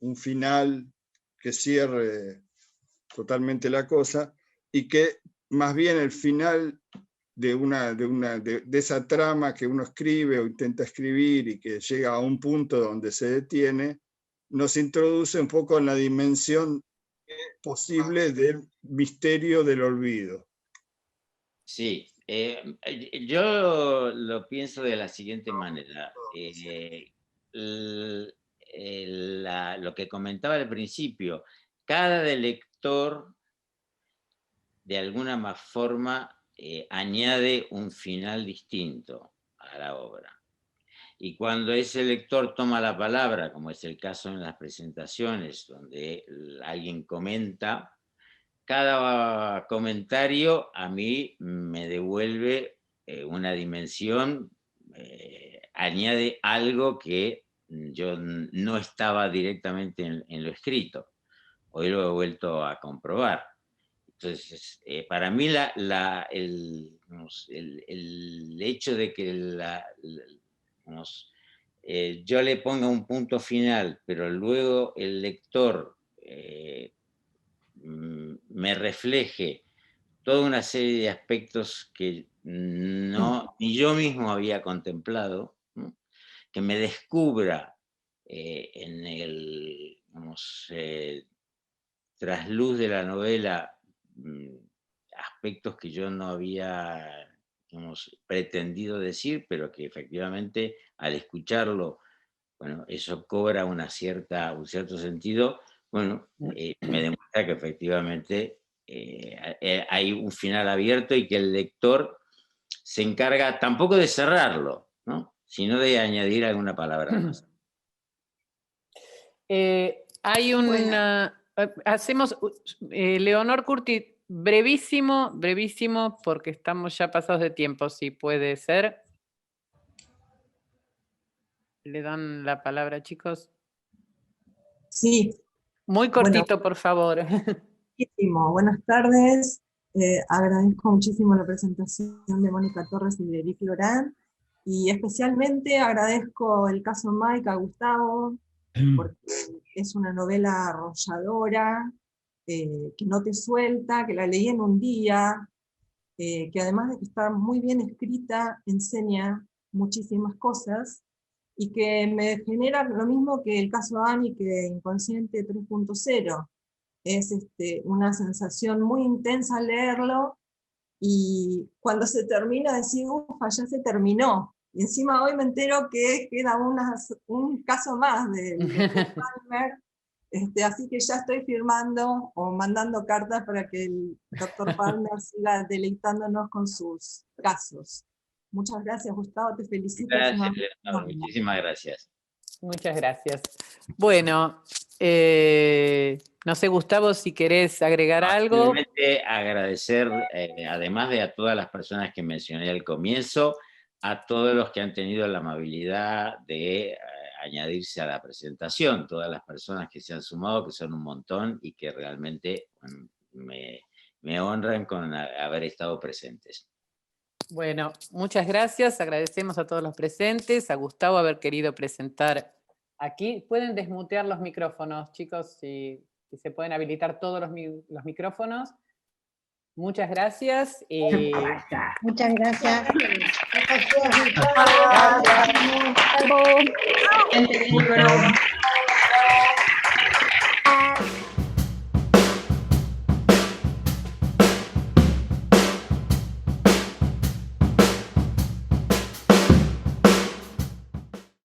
Un final que cierre totalmente la cosa, y que más bien el final de esa trama que uno escribe o intenta escribir y que llega a un punto donde se detiene, nos introduce un poco en la dimensión posible del misterio del olvido. Sí, yo lo pienso de la siguiente manera. Lo que comentaba al principio, cada lector de alguna forma añade un final distinto a la obra. Y cuando ese lector toma la palabra, como es el caso en las presentaciones, donde alguien comenta, cada comentario a mí me devuelve una dimensión, añade algo que yo no estaba directamente en lo escrito. Hoy lo he vuelto a comprobar. Entonces, para mí el hecho de que yo le ponga un punto final, pero luego el lector me refleje toda una serie de aspectos que no, ni yo mismo había contemplado, ¿no? Que me descubra en el, digamos, trasluz de la novela aspectos que yo no había, digamos, pretendido decir, pero que efectivamente al escucharlo, bueno, eso cobra un cierto sentido. Bueno, me demuestra que efectivamente hay un final abierto y que el lector se encarga tampoco de cerrarlo, ¿no? Sino de añadir alguna palabra más. Hay una... Hacemos... Leonor Curti, brevísimo, porque estamos ya pasados de tiempo, si puede ser. ¿Le dan la palabra, chicos? Sí. Muy cortito, bueno, por favor. Buenas tardes. Agradezco muchísimo la presentación de Mónica Torres y de Eric Lorán, y especialmente agradezco el caso Mike a Gustavo, porque es una novela arrolladora, que no te suelta, que la leí en un día, que además de que está muy bien escrita, enseña muchísimas cosas, y que me genera lo mismo que el caso Ani, que Inconsciente 3.0. Es una sensación muy intensa leerlo, y cuando se termina decir, ufa, ya se terminó. Y encima hoy me entero que queda un caso más de Palmer, así que ya estoy firmando o mandando cartas para que el doctor Palmer siga deleitándonos con sus casos. Muchas gracias, Gustavo, te felicito. Gracias, Leonor, muchísimas gracias. Muchas gracias. Bueno, no sé, Gustavo, si querés agregar algo. Simplemente agradecer, además de a todas las personas que mencioné al comienzo, a todos los que han tenido la amabilidad de añadirse a la presentación, todas las personas que se han sumado, que son un montón y que realmente me honran con haber estado presentes. Bueno, muchas gracias, agradecemos a todos los presentes, a Gustavo haber querido presentar aquí. Pueden desmutear los micrófonos, chicos, si se pueden habilitar todos los micrófonos. Muchas gracias. Muchas gracias. Gracias.